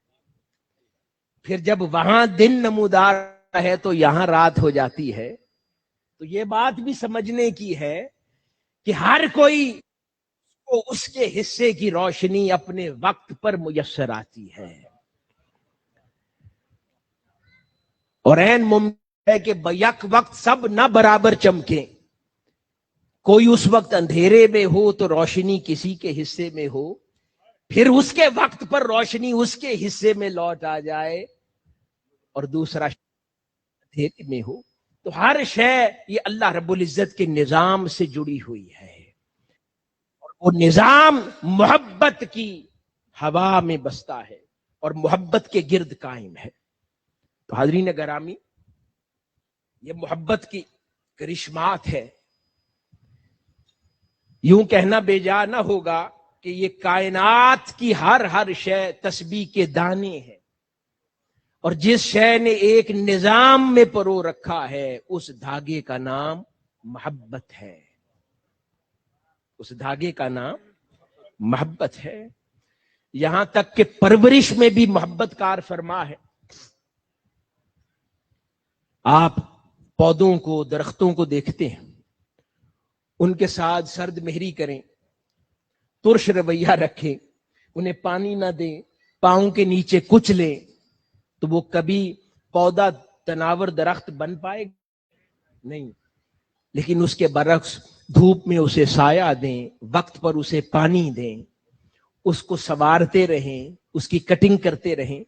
پھر جب وہاں دن نمودار ہے تو یہاں رات ہو جاتی ہے۔ تو یہ بات بھی سمجھنے کی ہے کہ ہر کوئی کو اس کے حصے کی روشنی اپنے وقت پر میسر آتی ہے، اور عین ممکن ہے کہ بیک وقت سب نہ برابر چمکیں، کوئی اس وقت اندھیرے میں ہو تو روشنی کسی کے حصے میں ہو، پھر اس کے وقت پر روشنی اس کے حصے میں لوٹ آ جائے، اور دوسرا اندھیرے میں ہو۔ تو ہر شے یہ اللہ رب العزت کے نظام سے جڑی ہوئی ہے، اور وہ نظام محبت کی ہوا میں بستا ہے اور محبت کے گرد قائم ہے۔ تو حاضرین گرامی، یہ محبت کی کرشمات ہے۔ یوں کہنا بے جا نہ ہوگا کہ یہ کائنات کی ہر شے تسبیح کے دانے ہے، اور جس شے نے ایک نظام میں پرو رکھا ہے اس دھاگے کا نام محبت ہے، اس دھاگے کا نام محبت ہے۔ یہاں تک کہ پرورش میں بھی محبت کار فرما ہے۔ آپ پودوں کو، درختوں کو دیکھتے ہیں، ان کے ساتھ سرد مہری کریں، ترش رویہ رکھیں، انہیں پانی نہ دیں، پاؤں کے نیچے کچھ لیں، تو وہ کبھی پودا تناور درخت بن پائے گا؟ نہیں۔ لیکن اس کے برعکس دھوپ میں اسے سایہ دیں، وقت پر اسے پانی دیں، اس کو سنوارتے رہیں، اس کی کٹنگ کرتے رہیں،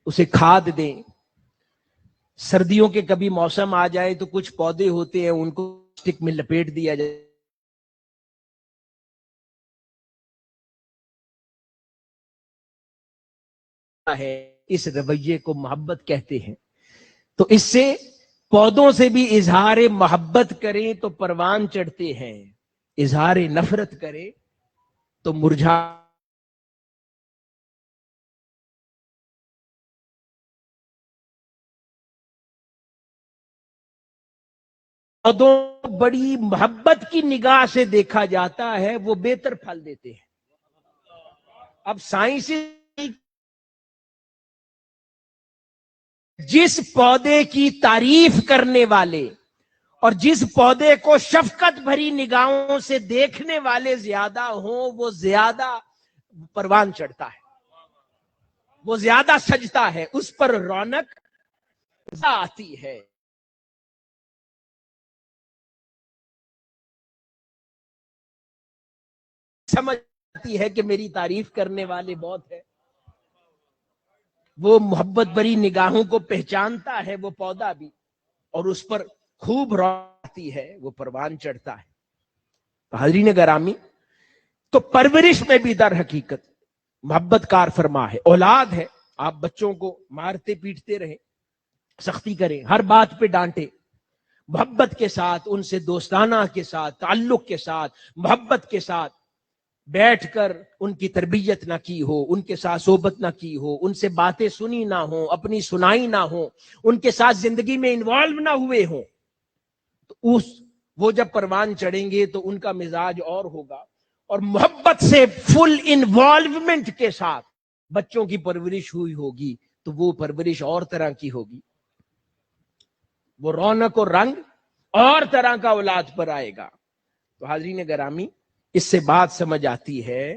اسے کھاد دیں۔ سردیوں کے کبھی موسم آ جائے تو کچھ پودے ہوتے ہیں ان کو پلاسٹک میں لپیٹ دیا جائے ہے، اس رویے کو محبت کہتے ہیں۔ تو اس سے پودوں سے بھی اظہار محبت کریں تو پروان چڑھتے ہیں، اظہار نفرت کریں تو مرجھا۔ پودوں بڑی محبت کی نگاہ سے دیکھا جاتا ہے، وہ بہتر پھل دیتے ہیں۔ اب سائنسی جس پودے کی تعریف کرنے والے اور جس پودے کو شفقت بھری نگاہوں سے دیکھنے والے زیادہ ہوں، وہ زیادہ پروان چڑھتا ہے، وہ زیادہ سجتا ہے، اس پر رونق آتی ہے۔ سمجھ آتی ہے کہ میری تعریف کرنے والے بہت ہیں، وہ محبت بری نگاہوں کو پہچانتا ہے وہ پودا بھی، اور اس پر خوب رونق آتی ہے، وہ پروان چڑھتا ہے۔ حاضرین گرامی، تو پرورش میں بھی در حقیقت محبت کار فرما ہے۔ اولاد ہے، آپ بچوں کو مارتے پیٹتے رہیں، سختی کریں، ہر بات پہ ڈانٹے، محبت کے ساتھ، ان سے دوستانہ کے ساتھ، تعلق کے ساتھ، محبت کے ساتھ بیٹھ کر ان کی تربیت نہ کی ہو، ان کے ساتھ صحبت نہ کی ہو، ان سے باتیں سنی نہ ہو، اپنی سنائی نہ ہو، ان کے ساتھ زندگی میں انوالو نہ ہوئے ہوں، تو وہ جب پروان چڑھیں گے تو ان کا مزاج اور ہوگا۔ اور محبت سے فل انوالومنٹ کے ساتھ بچوں کی پرورش ہوئی ہوگی تو وہ پرورش اور طرح کی ہوگی، وہ رونق اور رنگ اور طرح کا اولاد پر آئے گا۔ تو حاضرین گرامی، اس سے بات سمجھ آتی ہے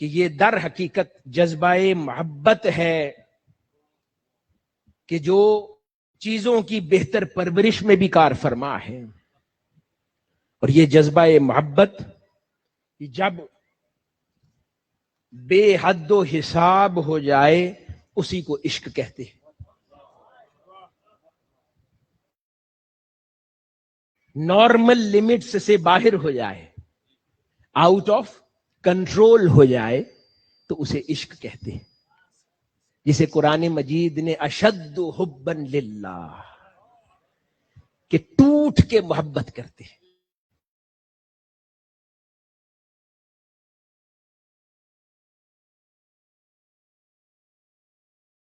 کہ یہ در حقیقت جذبہ محبت ہے کہ جو چیزوں کی بہتر پرورش میں بھی کار فرما ہے۔ اور یہ جذبہ محبت جب بے حد و حساب ہو جائے اسی کو عشق کہتے ہیں۔ نارمل لمٹس سے باہر ہو جائے، آؤٹ آف کنٹرول ہو جائے، تو اسے عشق کہتے ہیں، جسے قرآن مجید نے اشد حبا للہ کہ ٹوٹ کے محبت کرتے ہیں۔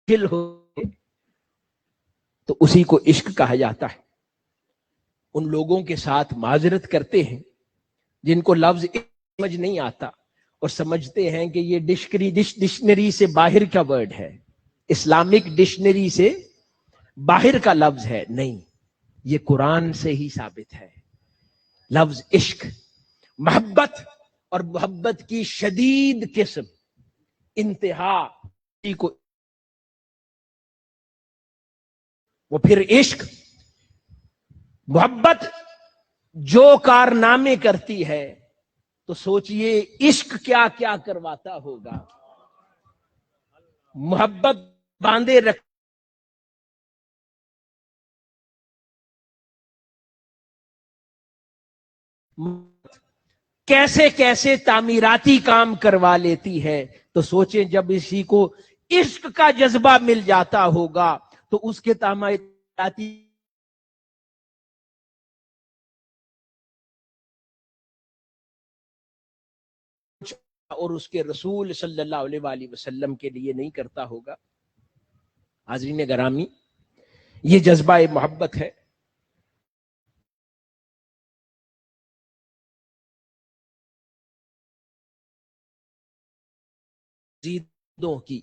دل ہو تو اسی کو عشق کہا جاتا ہے۔ ان لوگوں کے ساتھ معذرت کرتے ہیں جن کو لفظ سمجھ نہیں آتا اور سمجھتے ہیں کہ یہ ڈکشنری سے باہر کا ورڈ ہے، اسلامک ڈکشنری سے باہر کا لفظ ہے۔ نہیں، یہ قرآن سے ہی ثابت ہے۔ لفظ عشق محبت، اور محبت کی شدید قسم، انتہا کو، وہ پھر عشق محبت جو کارنامے کرتی ہے تو سوچئے عشق کیا کیا کرواتا ہوگا۔ محبت باندھے رکھ، کیسے کیسے تعمیراتی کام کروا لیتی ہے، تو سوچیں جب اسی کو عشق کا جذبہ مل جاتا ہوگا تو اس کے تعمیراتی اور اس کے رسول صلی اللہ علیہ وآلہ وسلم کے لیے نہیں کرتا ہوگا۔ حاضرین گرامی، یہ جذبہ محبت ہے۔ زیدوں کی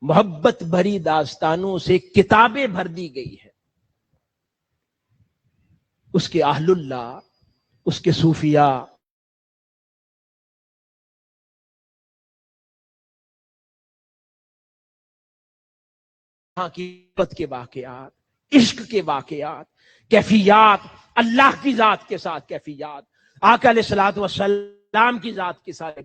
محبت بھری داستانوں سے کتابیں بھر دی گئی ہے۔ اس کے اہل اللہ، اس کے صوفیاء، کی محبت کے واقعات، عشق کے واقعات، کیفیات، اللہ کی ذات کے ساتھ کیفیات، آقا علیہ الصلوۃ والسلام کی ذات کے ساتھ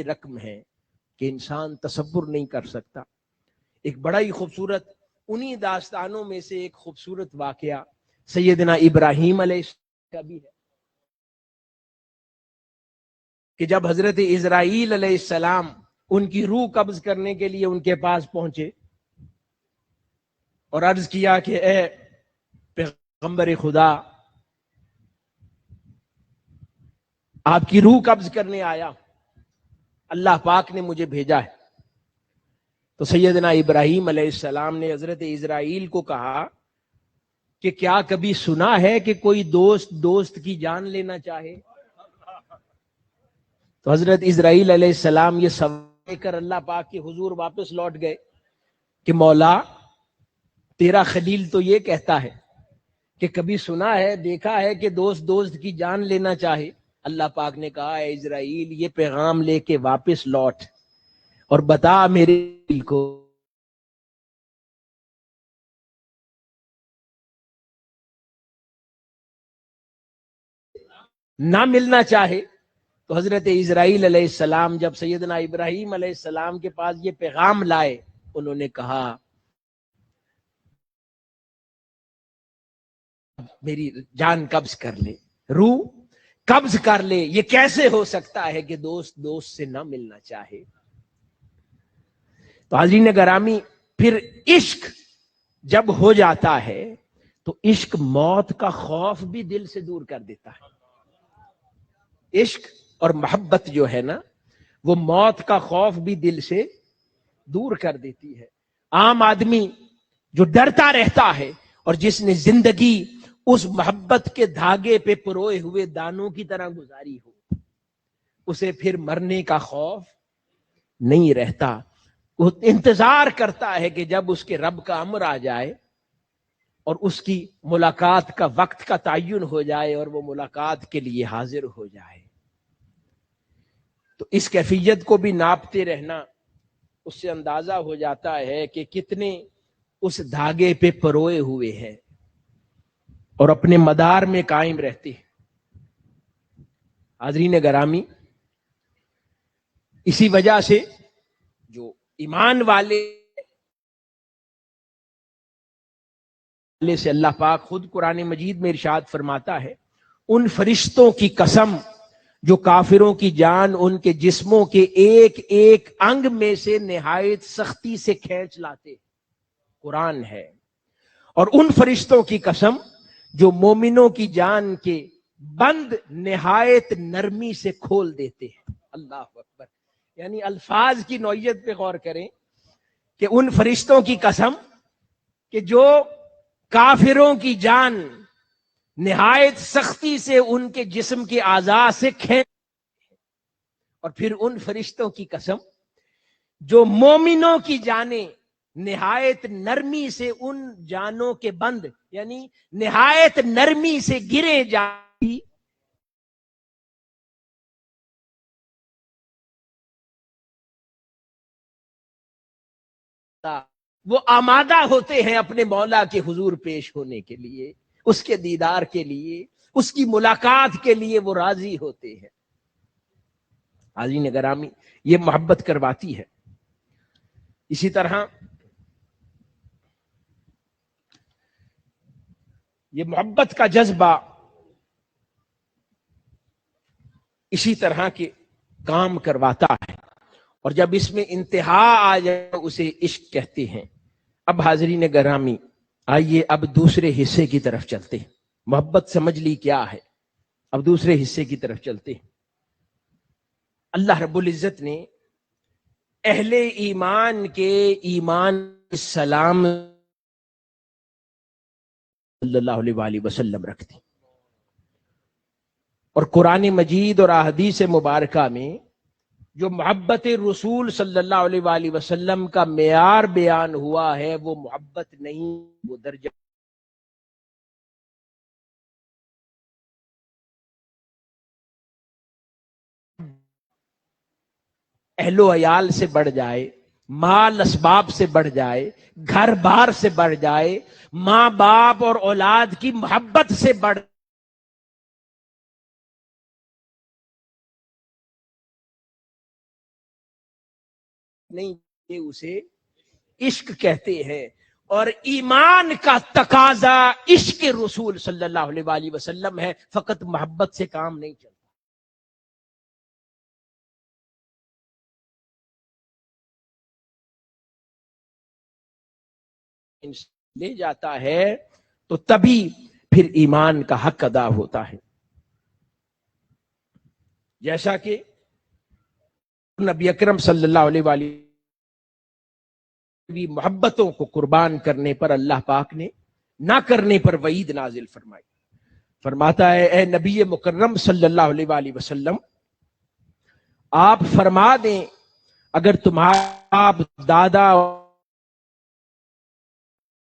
رقم ہے کہ انسان تصور نہیں کر سکتا۔ ایک بڑا ہی خوبصورت انہی داستانوں میں سے ایک خوبصورت واقعہ سیدنا ابراہیم علیہ السلام کا بھی ہے کہ جب حضرت اسرائیل علیہ السلام ان کی روح قبض کرنے کے لیے ان کے پاس پہنچے اور عرض کیا کہ اے پیغمبر خدا، آپ کی روح قبض کرنے آیا، اللہ پاک نے مجھے بھیجا ہے۔ تو سیدنا ابراہیم علیہ السلام نے حضرت اسرائیل کو کہا کہ کیا کبھی سنا ہے کہ کوئی دوست کی جان لینا چاہے؟ تو حضرت اسرائیل علیہ السلام یہ سوال لے کر اللہ پاک کے حضور واپس لوٹ گئے کہ مولا، تیرا خلیل تو یہ کہتا ہے کہ کبھی سنا ہے، دیکھا ہے کہ دوست کی جان لینا چاہے؟ اللہ پاک نے کہا، اے اسرائیل، یہ پیغام لے کے واپس لوٹ اور بتا میرے دل کو نہ ملنا چاہے۔ تو حضرت اسرائیل علیہ السلام جب سیدنا ابراہیم علیہ السلام کے پاس یہ پیغام لائے، انہوں نے کہا میری جان قبض کر لے، روح قبض کر لے، یہ کیسے ہو سکتا ہے کہ دوست سے نہ ملنا چاہے؟ تو حاضرین گرامی، پھر عشق جب ہو جاتا ہے تو عشق موت کا خوف بھی دل سے دور کر دیتا ہے۔ عشق اور محبت جو ہے نا، وہ موت کا خوف بھی دل سے دور کر دیتی ہے۔ عام آدمی جو ڈرتا رہتا ہے اور جس نے زندگی اس محبت کے دھاگے پہ پروئے ہوئے دانوں کی طرح گزاری ہو، اسے پھر مرنے کا خوف نہیں رہتا۔ وہ انتظار کرتا ہے کہ جب اس کے رب کا امر آ جائے اور اس کی ملاقات کا وقت کا تعین ہو جائے اور وہ ملاقات کے لیے حاضر ہو جائے۔ تو اس کیفیت کو بھی ناپتے رہنا، اس سے اندازہ ہو جاتا ہے کہ کتنے اس دھاگے پہ پروئے ہوئے ہیں اور اپنے مدار میں قائم رہتے ہیں۔ حاضرین گرامی، اسی وجہ سے جو ایمان والے سے اللہ پاک خود قرآن مجید میں ارشاد فرماتا ہے، ان فرشتوں کی قسم جو کافروں کی جان ان کے جسموں کے ایک ایک انگ میں سے نہایت سختی سے کھینچ لاتے، قرآن ہے، اور ان فرشتوں کی قسم جو مومنوں کی جان کے بند نہایت نرمی سے کھول دیتے ہیں۔ اللہ اکبر، یعنی الفاظ کی نوعیت پہ غور کریں کہ ان فرشتوں کی قسم کہ جو کافروں کی جان نہایت سختی سے ان کے جسم کے اعضاء سے کھینچ، اور پھر ان فرشتوں کی قسم جو مومنوں کی جانیں نہایت نرمی سے ان جانوں کے بند، یعنی نہایت نرمی سے گرے جاتی، وہ آمادہ ہوتے ہیں اپنے مولا کے حضور پیش ہونے کے لیے، اس کے دیدار کے لیے، اس کی ملاقات کے لیے وہ راضی ہوتے ہیں۔ حاضرین گرامی، یہ محبت کرواتی ہے۔ اسی طرح یہ محبت کا جذبہ اسی طرح کے کام کرواتا ہے، اور جب اس میں انتہا آ جائے تو اسے عشق کہتے ہیں۔ اب حاضرین گرامی، آئیے اب دوسرے حصے کی طرف چلتے ہیں۔ محبت سمجھ لی کیا ہے، اب دوسرے حصے کی طرف چلتے ہیں۔ اللہ رب العزت نے اہل ایمان کے ایمان السلام صلی اللہ علیہ وآلہ وسلم رکھ دی، اور قرآن مجید اور احادیث مبارکہ میں جو محبت رسول صلی اللہ علیہ وآلہ وسلم کا معیار بیان ہوا ہے وہ محبت نہیں، وہ درجہ اہل و عیال سے بڑھ جائے، مال اسباب سے بڑھ جائے، گھر بار سے بڑھ جائے، ماں باپ اور اولاد کی محبت سے بڑھ نہیں، یہ اسے عشق کہتے ہیں۔ اور ایمان کا تقاضا عشق رسول صلی اللہ علیہ وآلہ وسلم ہے، فقط محبت سے کام نہیں چلتا۔ لے جاتا ہے تو تبھی پھر ایمان کا حق ادا ہوتا ہے۔ جیسا کہ نبی اکرم صلی اللہ علیہ وآلہ محبتوں کو قربان کرنے پر اللہ پاک نے نہ کرنے پر وعید نازل فرمائی۔ فرماتا ہے، اے نبی مکرم صلی اللہ علیہ وآلہ وسلم، آپ فرما دیں اگر تمہارا باپ دادا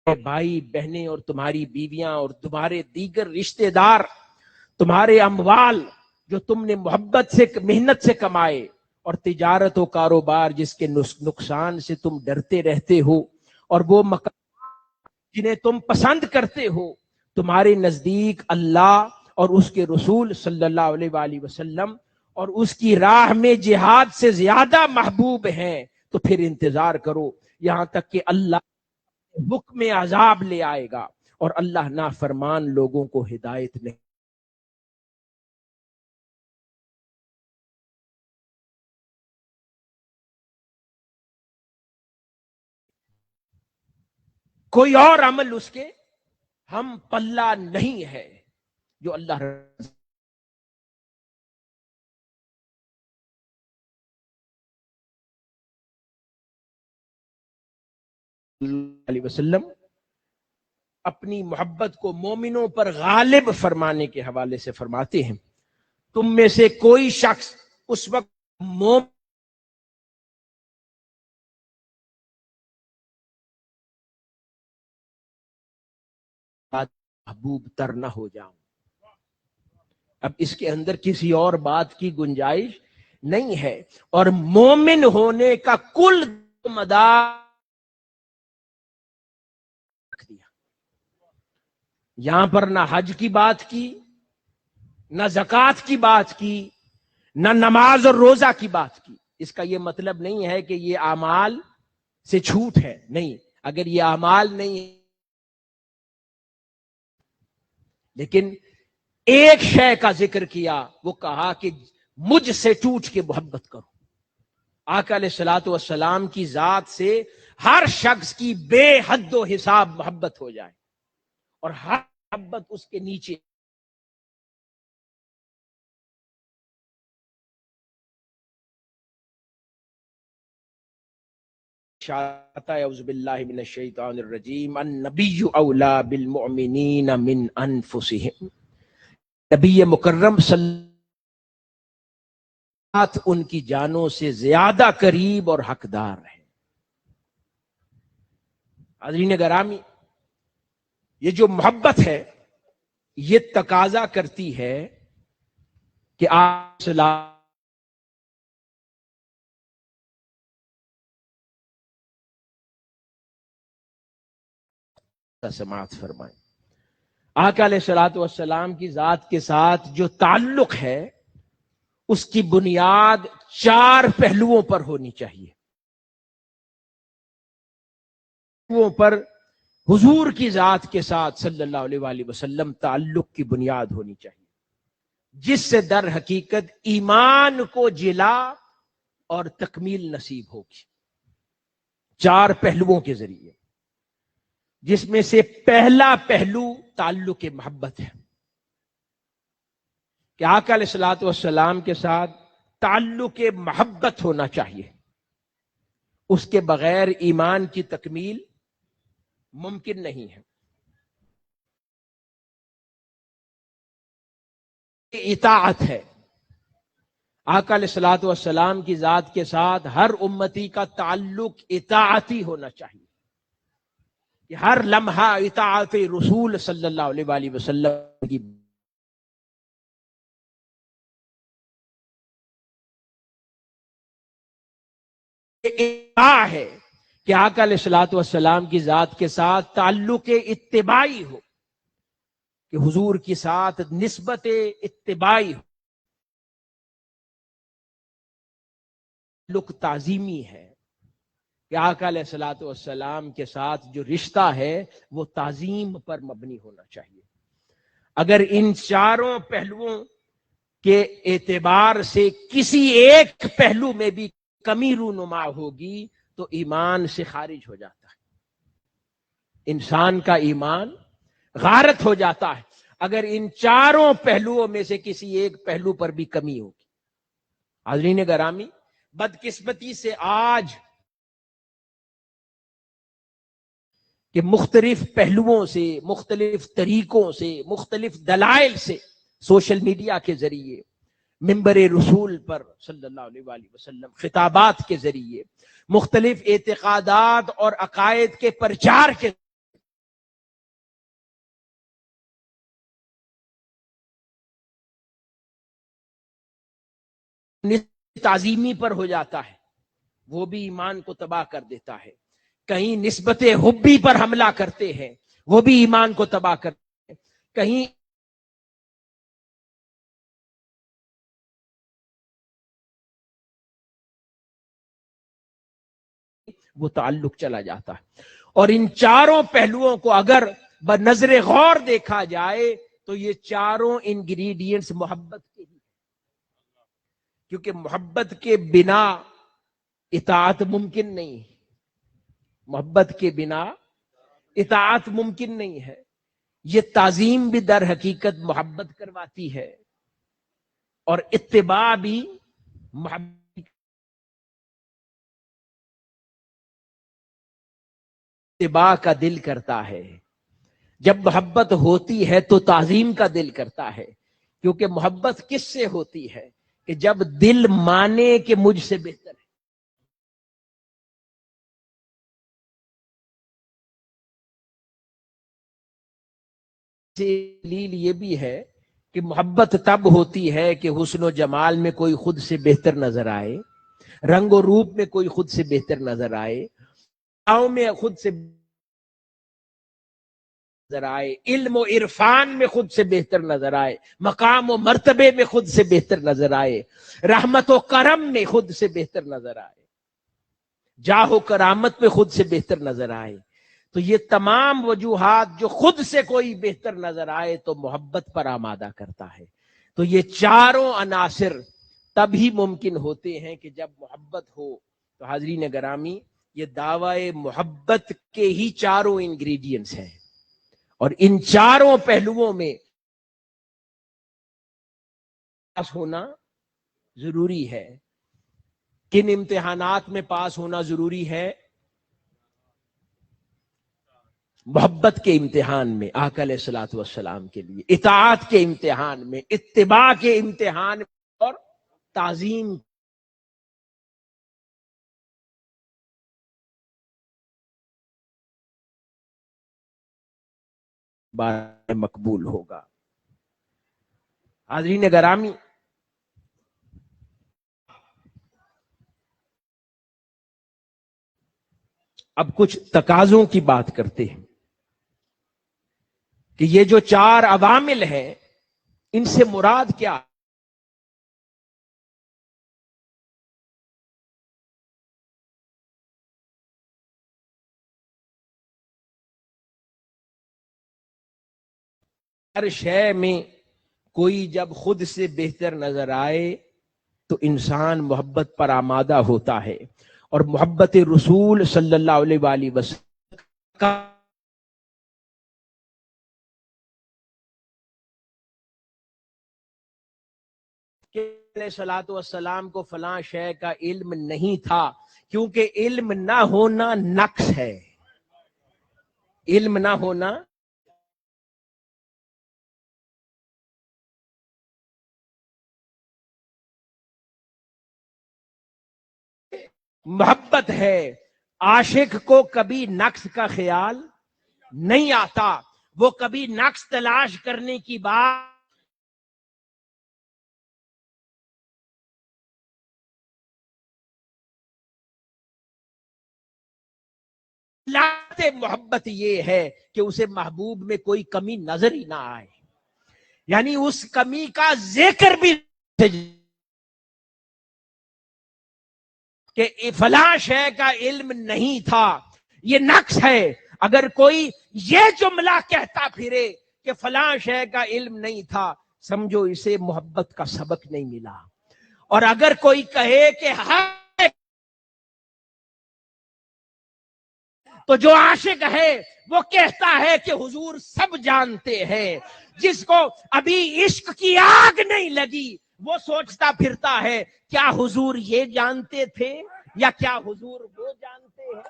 بھائی بہنیں اور تمہاری بیویاں اور تمہارے دیگر رشتہ دار تمہارے اموال جو تم نے محبت سے محنت سے کمائے اور تجارت و کاروبار جس کے نقصان سے تم ڈرتے رہتے ہو اور وہ مکان جنہیں تم پسند کرتے ہو تمہارے نزدیک اللہ اور اس کے رسول صلی اللہ علیہ وآلہ وسلم اور اس کی راہ میں جہاد سے زیادہ محبوب ہیں تو پھر انتظار کرو یہاں تک کہ اللہ حکم عذاب لے آئے گا، اور اللہ نافرمان لوگوں کو ہدایت نہیں۔ کوئی اور عمل اس کے ہم پلہ نہیں ہے جو اللہ علیہ وسلم اپنی محبت کو مومنوں پر غالب فرمانے کے حوالے سے فرماتے ہیں، تم میں سے کوئی شخص اس وقت مومن محبوب تر نہ ہو جاؤں۔ اب اس کے اندر کسی اور بات کی گنجائش نہیں ہے، اور مومن ہونے کا کل مدار دیا۔ یہاں پر نہ حج کی بات کی، نہ زکوٰۃ کی بات کی، نہ نماز اور روزہ کی بات کی۔ اس کا یہ مطلب نہیں ہے کہ یہ اعمال سے چھوٹ ہے، نہیں، اگر یہ اعمال نہیں لیکن ایک شے کا ذکر کیا، وہ کہا کہ مجھ سے ٹوٹ کے محبت کرو۔ آقا علیہ الصلوۃ والسلام کی ذات سے ہر شخص کی بے حد و حساب محبت ہو جائے، اور ہر محبت اس کے نیچے اعوذ باللہ من الشیطان الرجیم النبی اولا بالمؤمنین من انفسہم، نبی مکرم صلی ان کی جانوں سے زیادہ قریب اور حقدار ہے۔ حاضرین گرامی، یہ جو محبت ہے یہ تقاضا کرتی ہے کہ آپ سماعت فرمائیں۔ آقا علیہ الصلوۃ والسلام کی ذات کے ساتھ جو تعلق ہے اس کی بنیاد 4 پہلوؤں پر ہونی چاہیے۔ پر حضور کی ذات کے ساتھ صلی اللہ علیہ وآلہ وسلم تعلق کی بنیاد ہونی چاہیے، جس سے در حقیقت ایمان کو جلا اور تکمیل نصیب ہوگی 4 پہلوؤں کے ذریعے، جس میں سے پہلا پہلو تعلق محبت ہے کہ آقا علیہ الصلوۃ والسلام کے ساتھ تعلق محبت ہونا چاہیے۔ اس کے بغیر ایمان کی تکمیل ممکن نہیں ہے۔ اطاعت ہے، آقا علیہ الصلوۃ والسلام کی ذات کے ساتھ ہر امتی کا تعلق اطاعتی ہونا چاہیے کہ ہر لمحہ اطاعت رسول صلی اللہ علیہ وآلہ وسلم کی ہے کہ آقا علیہ الصلوۃ والسلام کی ذات کے ساتھ تعلق اتباعی ہو، کہ حضور کے ساتھ نسبت اتباعی ہو۔ تعلق تعظیمی ہے کہ آقا علیہ الصلوۃ والسلام کے ساتھ جو رشتہ ہے وہ تعظیم پر مبنی ہونا چاہیے۔ اگر ان 4 پہلوؤں کے اعتبار سے کسی ایک پہلو میں بھی کمی رونما ہوگی تو ایمان سے خارج ہو جاتا ہے، انسان کا ایمان غارت ہو جاتا ہے اگر ان 4 پہلوؤں میں سے کسی ایک پہلو پر بھی کمی ہوگی۔ حاضرین گرامی، بدقسمتی سے آج کہ مختلف پہلوؤں سے، مختلف طریقوں سے، مختلف دلائل سے، سوشل میڈیا کے ذریعے، منبر رسول پر صلی اللہ علیہ وآلہ وسلم خطابات کے ذریعے، مختلف اعتقادات اور عقائد کے پرچار کے تعظیمی پر ہو جاتا ہے، وہ بھی ایمان کو تباہ کر دیتا ہے۔ کہیں نسبت حبی پر حملہ کرتے ہیں، وہ بھی ایمان کو تباہ کرتے ہیں۔ کہیں وہ تعلق چلا جاتا ہے۔ اور ان 4 پہلوؤں کو اگر بنظر غور دیکھا جائے تو یہ 4 انگریڈینٹس محبت کے ہی، کیونکہ محبت کے بنا اطاعت ممکن نہیں، محبت کے بنا اطاعت ممکن نہیں ہے۔ یہ تعظیم بھی در حقیقت محبت کرواتی ہے، اور اتباع بھی محبت اتباع کا دل کرتا ہے۔ جب محبت ہوتی ہے تو تعظیم کا دل کرتا ہے، کیونکہ محبت کس سے ہوتی ہے کہ جب دل مانے کہ مجھ سے بہتر ہے۔ دلیل یہ بھی ہے کہ محبت تب ہوتی ہے کہ حسن و جمال میں کوئی خود سے بہتر نظر آئے، رنگ و روپ میں کوئی خود سے بہتر نظر آئے، میں خود سے نظر آئے، علم و عرفان میں خود سے بہتر نظر آئے، مقام و مرتبے میں خود سے بہتر نظر آئے، رحمت و کرم میں خود سے بہتر نظر آئے، جاہ و کرامت میں خود سے بہتر نظر آئے، تو یہ تمام وجوہات جو خود سے کوئی بہتر نظر آئے تو محبت پر آمادہ کرتا ہے. تو یہ چاروں عناصر تبھی ممکن ہوتے ہیں کہ جب محبت ہو. تو حاضرین گرامی، یہ دعوی محبت کے ہی چاروں انگریڈینٹس ہیں، اور ان چاروں پہلوؤں میں پاس ہونا ضروری ہے. کن امتحانات میں پاس ہونا ضروری ہے؟ محبت کے امتحان میں، آقا علیہ الصلوۃ والسلام کے لیے، اطاعت کے امتحان میں، اتباع کے امتحان میں، اور تعظیم بار مقبول ہوگا. حاضرین گرامی، اب کچھ تقاضوں کی بات کرتے ہیں کہ یہ جو چار عوامل ہیں ان سے مراد کیا؟ ہر شے میں کوئی جب خود سے بہتر نظر آئے تو انسان محبت پر آمادہ ہوتا ہے، اور محبت رسول صلی اللہ علیہ وآلہ وسلم کا علیہ الصلوۃ والسلام کو فلاں شے کا علم نہیں تھا، کیونکہ علم نہ ہونا نقص ہے. علم نہ ہونا محبت ہے. عاشق کو کبھی نقص کا خیال نہیں آتا، وہ کبھی نقص تلاش کرنے کی بات محبت یہ ہے کہ اسے محبوب میں کوئی کمی نظر ہی نہ آئے، یعنی اس کمی کا ذکر بھی کہ فلاں شے کا علم نہیں تھا، یہ نقص ہے. اگر کوئی یہ جملہ کہتا پھرے کہ فلاں شے کا علم نہیں تھا، سمجھو اسے محبت کا سبق نہیں ملا. اور اگر کوئی کہے کہ ہاں، تو جو عاشق ہے وہ کہتا ہے کہ حضور سب جانتے ہیں. جس کو ابھی عشق کی آگ نہیں لگی وہ سوچتا پھرتا ہے کیا حضور یہ جانتے تھے یا کیا حضور وہ جانتے ہیں.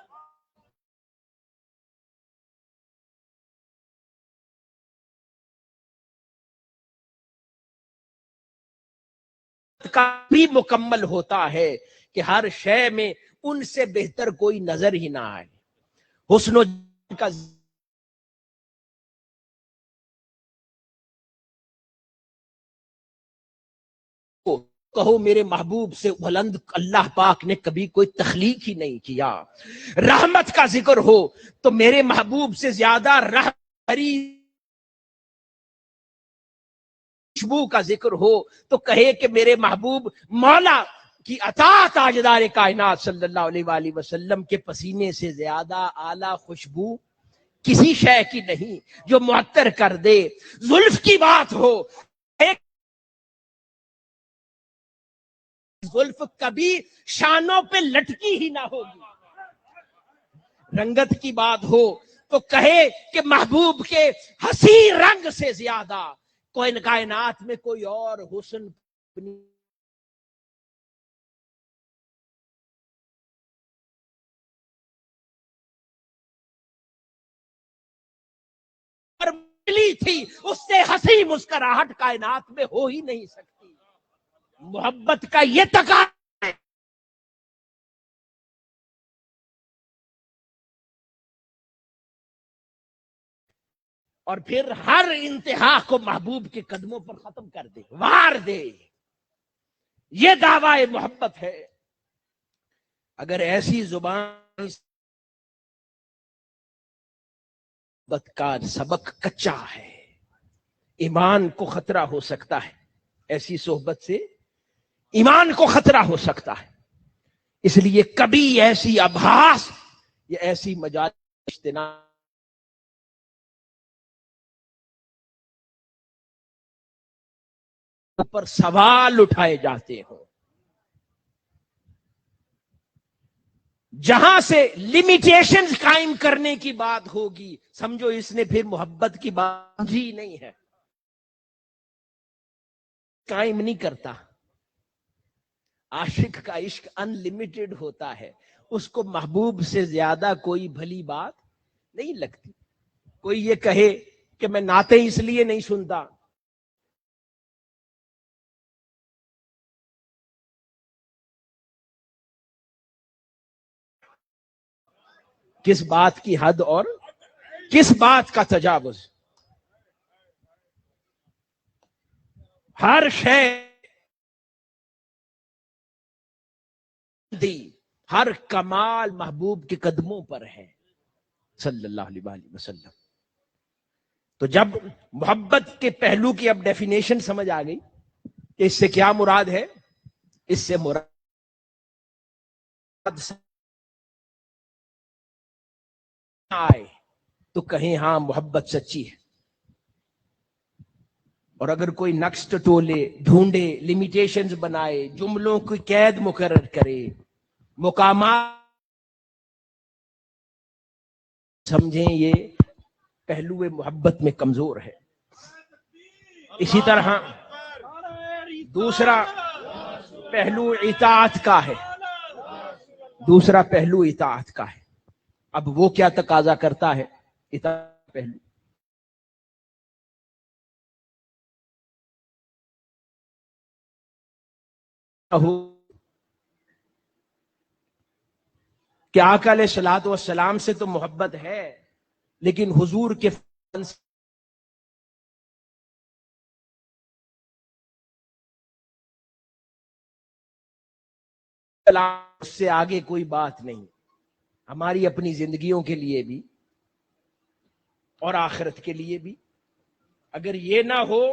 کا بھی مکمل ہوتا ہے کہ ہر شے میں ان سے بہتر کوئی نظر ہی نہ آئے. حسن و کا کہو میرے محبوب سے بلند اللہ پاک نے کبھی کوئی تخلیق ہی نہیں کیا. رحمت کا ذکر ہو تو میرے محبوب سے زیادہ رحمری خوشبو کا ذکر ہو تو کہے کہ میرے محبوب مولا کی عطا تاجدار کائنات صلی اللہ علیہ وآلہ وسلم کے پسینے سے زیادہ اعلیٰ خوشبو کسی شے کی نہیں جو معطر کر دے. زلف کی بات ہو، ایک زلف کبھی شانوں پہ لٹکی ہی نہ ہوگی. رنگت کی بات ہو تو کہے کہ محبوب کے حسی رنگ سے زیادہ کوئی کائنات میں کوئی اور حسن ملی تھی، اس سے ہنسی مسکراہٹ کائنات میں ہو ہی نہیں سکتی. محبت کا یہ تقاضا ہے. اور پھر ہر انتہا کو محبوب کے قدموں پر ختم کر دے، وار دے. یہ دعوی محبت ہے. اگر ایسی زبان کا سبق کچا ہے، ایمان کو خطرہ ہو سکتا ہے. ایسی صحبت سے ایمان کو خطرہ ہو سکتا ہے. اس لیے کبھی ایسی آبھاس یا ایسی مجالس اجتناب پر سوال اٹھائے جاتے ہوں، جہاں سے لمیٹیشنز قائم کرنے کی بات ہوگی، سمجھو اس نے پھر محبت کی بات ہی نہیں ہے، قائم نہیں کرتا۔ عاشق کا عشق ان لمیٹڈ ہوتا ہے، اس کو محبوب سے زیادہ کوئی بھلی بات نہیں لگتی۔ کوئی یہ کہے کہ میں نعتیں اس لیے نہیں سنتا، کس بات کی حد اور کس بات کا تجاوز؟ ہر شے دی، ہر کمال محبوب کے قدموں پر ہے صلی اللہ علیہ وآلہ وسلم۔ تو جب محبت کے پہلو کی اب ڈیفینیشن سمجھ آ گئی کہ اس سے کیا مراد ہے، اس سے مراد آئے تو کہیں ہاں محبت سچی ہے، اور اگر کوئی نقص ٹولے ڈھونڈے، لمیٹیشنز بنائے، جملوں کی قید مقرر کرے، مقامات سمجھیں، یہ پہلو محبت میں کمزور ہے۔ اسی طرح دوسرا پہلو اطاعت کا ہے، دوسرا پہلو اطاعت کا ہے۔ اب وہ کیا تقاضا کرتا ہے اطاعت پہلو؟ کہ آقا علیہ الصلوۃ والسلام سے تو محبت ہے، لیکن حضور کے فن سے آگے کوئی بات نہیں، ہماری اپنی زندگیوں کے لیے بھی اور آخرت کے لیے بھی۔ اگر یہ نہ ہو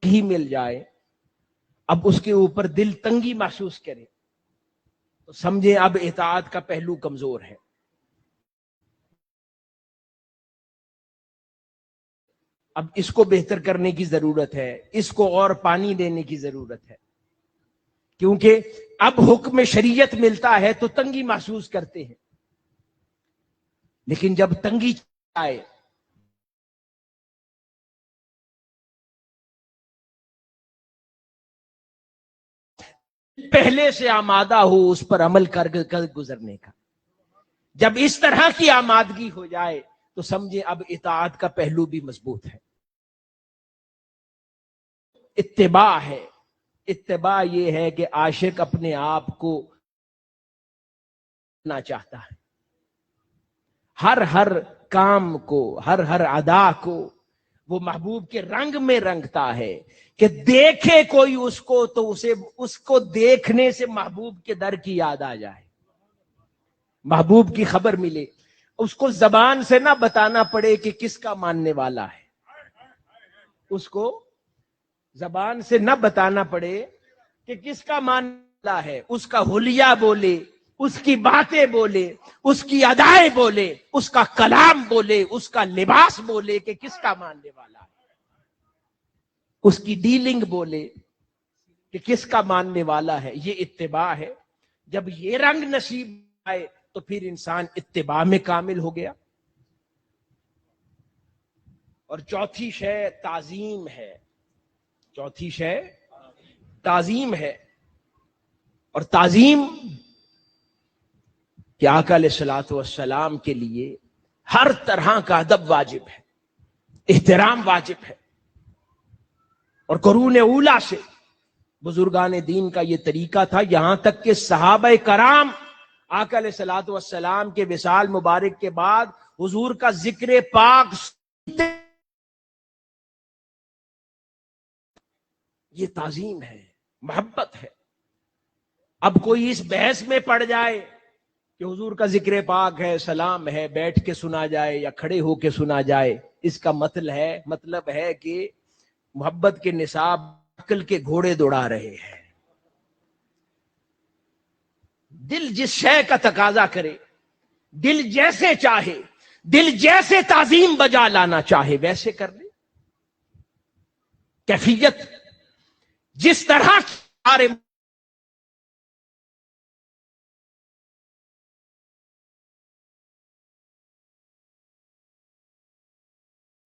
ہی مل جائے، اب اس کے اوپر دل تنگی محسوس کرے، تو سمجھے اب اطاعت کا پہلو کمزور ہے۔ اب اس کو بہتر کرنے کی ضرورت ہے، اس کو اور پانی دینے کی ضرورت ہے، کیونکہ اب حکم شریعت ملتا ہے تو تنگی محسوس کرتے ہیں، لیکن جب تنگی آئے پہلے سے آمادہ ہو اس پر عمل کر گزرنے کا۔ جب اس طرح کی آمادگی ہو جائے تو سمجھے اب اطاعت کا پہلو بھی مضبوط ہے۔ اتباع ہے، اتباع یہ ہے کہ عاشق اپنے آپ کو نہ چاہتا ہے، ہر کام کو، ہر ادا کو وہ محبوب کے رنگ میں رنگتا ہے، کہ دیکھے کوئی اس کو تو اس کو دیکھنے سے محبوب کے در کی یاد آ جائے، محبوب کی خبر ملے، اس کو زبان سے نہ بتانا پڑے کہ کس کا ماننے والا ہے، اس کو زبان سے نہ بتانا پڑے کہ کس کا ماننے والا ہے، اس کا حلیہ بولے، اس کی باتیں بولے، اس کی ادائیں بولے، اس کا کلام بولے، اس کا لباس بولے کہ کس کا ماننے والا ہے، اس کی ڈیلنگ بولے کہ کس کا ماننے والا ہے۔ یہ اتباع ہے۔ جب یہ رنگ نصیب آئے تو پھر انسان اتباع میں کامل ہو گیا۔ اور چوتھی شے تعظیم ہے، چوتھی شے تعظیم ہے، اور تعظیم کہ آقا علیہ الصلوۃ والسلام کے لیے ہر طرح کا ادب واجب ہے، احترام واجب ہے، اور قرون اولا سے بزرگان دین کا یہ طریقہ تھا، یہاں تک کہ صحابہ کرام آقا علیہ الصلوۃ والسلام کے وصال مبارک کے بعد حضور کا ذکر پاک یہ تعظیم ہے، محبت ہے۔ اب کوئی اس بحث میں پڑ جائے کہ حضور کا ذکر پاک ہے، سلام ہے، بیٹھ کے سنا جائے یا کھڑے ہو کے سنا جائے، اس کا مطلب ہے کہ محبت کے نصاب عقل کے گھوڑے دوڑا رہے ہیں۔ دل جس شے کا تقاضا کرے دل جیسے چاہے، دل جیسے تعظیم بجا لانا چاہے ویسے کر لے. کیفیت جس طرح سارے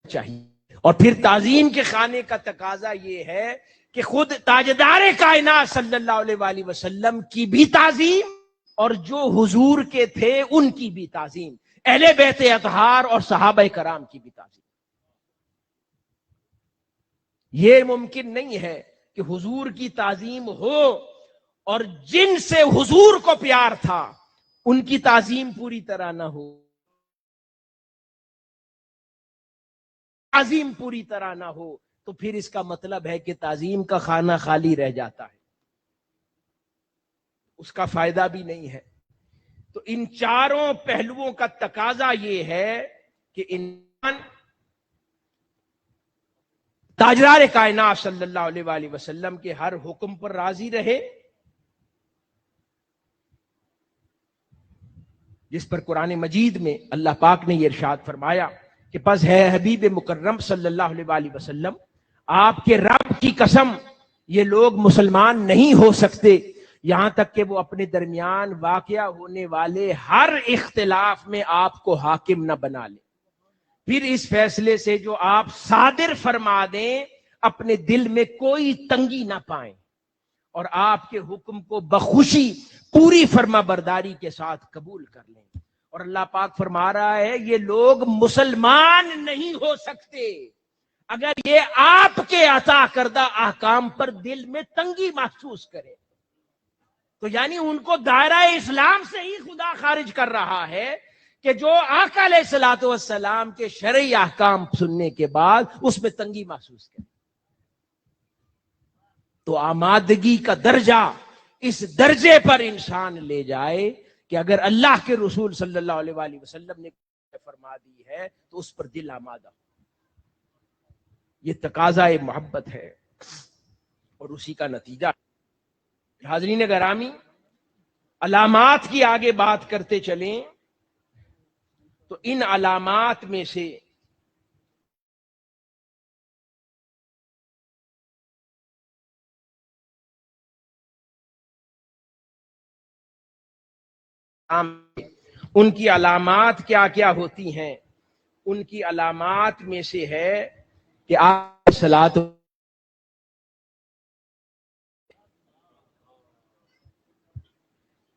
چاہیے. اور پھر تعظیم کے خانے کا تقاضا یہ ہے کہ خود تاجدار کائنات صلی اللہ علیہ وآلہ وسلم کی بھی تعظیم اور جو حضور کے تھے ان کی بھی تعظیم، اہل بیت اطہار اور صحابہ کرام کی بھی تعظیم. یہ ممکن نہیں ہے کہ حضور کی تعظیم ہو اور جن سے حضور کو پیار تھا ان کی تعظیم پوری طرح نہ ہو، تعظیم پوری طرح نہ ہو، تو پھر اس کا مطلب ہے کہ تعظیم کا خانہ خالی رہ جاتا ہے، اس کا فائدہ بھی نہیں ہے. تو ان چاروں پہلوؤں کا تقاضا یہ ہے کہ انسان تاجدار کائنات صلی اللہ علیہ وآلہ وسلم کے ہر حکم پر راضی رہے، جس پر قرآن مجید میں اللہ پاک نے یہ ارشاد فرمایا کہ پس ہے حبیب مکرم صلی اللہ علیہ وآلہ وسلم، آپ کے رب کی قسم یہ لوگ مسلمان نہیں ہو سکتے یہاں تک کہ وہ اپنے درمیان واقع ہونے والے ہر اختلاف میں آپ کو حاکم نہ بنا لیں، پھر اس فیصلے سے جو آپ صادر فرما دیں اپنے دل میں کوئی تنگی نہ پائیں اور آپ کے حکم کو بخوشی پوری فرما برداری کے ساتھ قبول کر لیں. اور اللہ پاک فرما رہا ہے یہ لوگ مسلمان نہیں ہو سکتے اگر یہ آپ کے عطا کردہ احکام پر دل میں تنگی محسوس کرے. تو یعنی ان کو دائرہ اسلام سے ہی خدا خارج کر رہا ہے کہ جو آقا علیہ الصلوۃ والسلام کے شرعی احکام سننے کے بعد اس میں تنگی محسوس کرے. تو آمادگی کا درجہ اس درجے پر انسان لے جائے کہ اگر اللہ کے رسول صلی اللہ علیہ وآلہ وسلم نے فرما دی ہے تو اس پر دل آمادہ. یہ تقاضا محبت ہے اور اسی کا نتیجہ. حاضرین گرامی، علامات کی آگے بات کرتے چلیں تو ان علامات میں سے ان کی علامات کیا کیا ہوتی ہیں؟ ان کی علامات میں سے ہے کہ آپ صلاۃ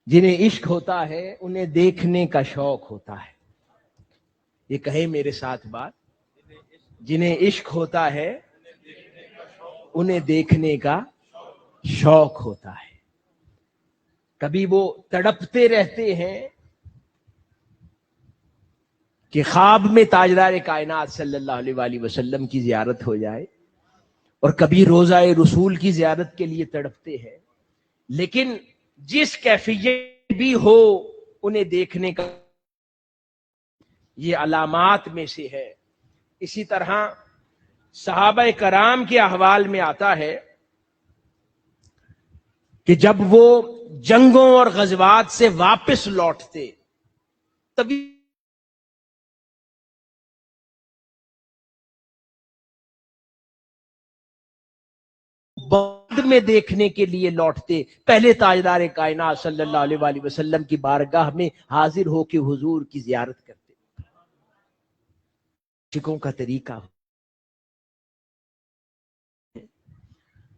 جنہیں عشق ہوتا ہے انہیں دیکھنے کا شوق ہوتا ہے. یہ کہیں میرے ساتھ بات، جنہیں عشق ہوتا ہے انہیں دیکھنے کا شوق ہوتا ہے. کبھی وہ تڑپتے رہتے ہیں کہ خواب میں تاجدار کائنات صلی اللہ علیہ وآلہ وسلم کی زیارت ہو جائے، اور کبھی روضہ رسول کی زیارت کے لیے تڑپتے ہیں. لیکن جس کیفیت بھی ہو انہیں دیکھنے کا یہ علامات میں سے ہے. اسی طرح صحابہ کرام کے احوال میں آتا ہے کہ جب وہ جنگوں اور غزوات سے واپس لوٹتے تبھی بعد میں دیکھنے کے لیے لوٹتے، پہلے تاجدار کائنات صلی اللہ علیہ وآلہ وسلم کی بارگاہ میں حاضر ہو کے حضور کی زیارت کرتے. عاشقوں کا طریقہ.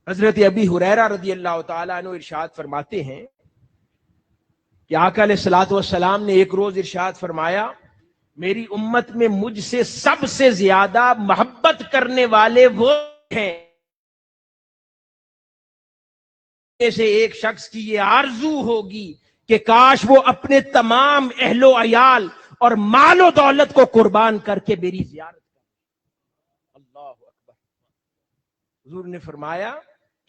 حضرت ابی ہریرہ رضی اللہ تعالیٰ عنہ ارشاد فرماتے ہیں کہ آقا علیہ الصلوۃ والسلام نے ایک روز ارشاد فرمایا میری امت میں مجھ سے سب سے زیادہ محبت کرنے والے وہ ہیں سے ایک شخص کی یہ آرزو ہوگی کہ کاش وہ اپنے تمام اہل و عیال اور مال و دولت کو قربان کر کے میری زیارت کرے. اللہ اکبر. حضور نے فرمایا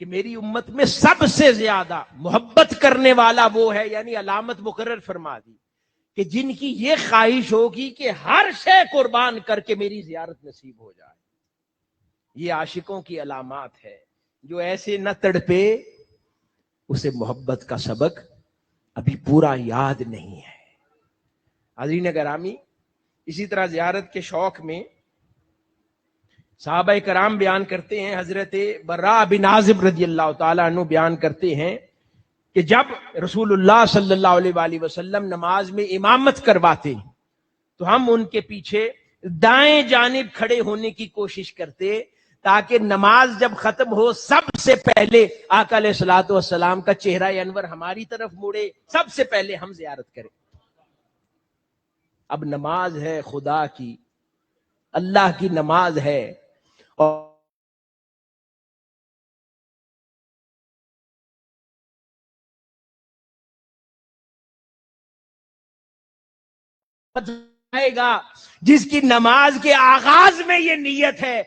کہ میری امت میں سب سے زیادہ محبت کرنے والا وہ ہے، یعنی علامت مقرر فرما دی کہ جن کی یہ خواہش ہوگی کہ ہر شے قربان کر کے میری زیارت نصیب ہو جائے. یہ عاشقوں کی علامات ہے. جو ایسے نہ تڑپے اسے محبت کا سبق ابھی پورا یاد نہیں ہے. حاضرین گرامی، اسی طرح زیارت کے شوق میں صحابہ کرام بیان کرتے ہیں، حضرت براء بن عازب رضی اللہ تعالیٰ عنہ بیان کرتے ہیں کہ جب رسول اللہ صلی اللہ علیہ وآلہ وسلم نماز میں امامت کرواتے تو ہم ان کے پیچھے دائیں جانب کھڑے ہونے کی کوشش کرتے تاکہ نماز جب ختم ہو سب سے پہلے آقا علیہ الصلوۃ والسلام کا چہرہ انور ہماری طرف مڑے، سب سے پہلے ہم زیارت کریں۔ اب نماز ہے خدا کی، اللہ کی نماز ہے، اور آئے گا جس کی نماز کے آغاز میں یہ نیت ہے،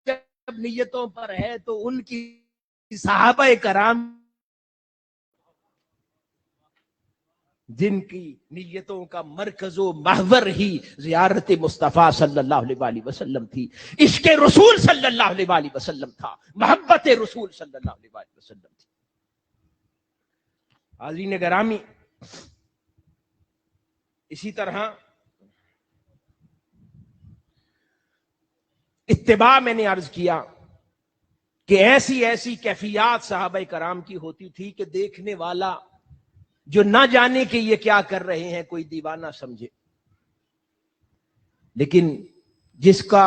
جب نیتوں پر ہے تو ان کی صحابہ کرام جن کی نیتوں کا مرکز و محور ہی زیارت مصطفیٰ صلی اللہ علیہ وآلہ وسلم تھی، عشق رسول صلی اللہ علیہ وآلہ وسلم تھا، محبت رسول صلی اللہ علیہ وآلہ وسلم تھی۔ حاضرین گرامی، اسی طرح اتباع میں نے عرض کیا کہ ایسی ایسی کیفیات صحابہ کرام کی ہوتی تھی کہ دیکھنے والا جو نہ جانے کہ یہ کیا کر رہے ہیں کوئی دیوانہ سمجھے، لیکن جس کا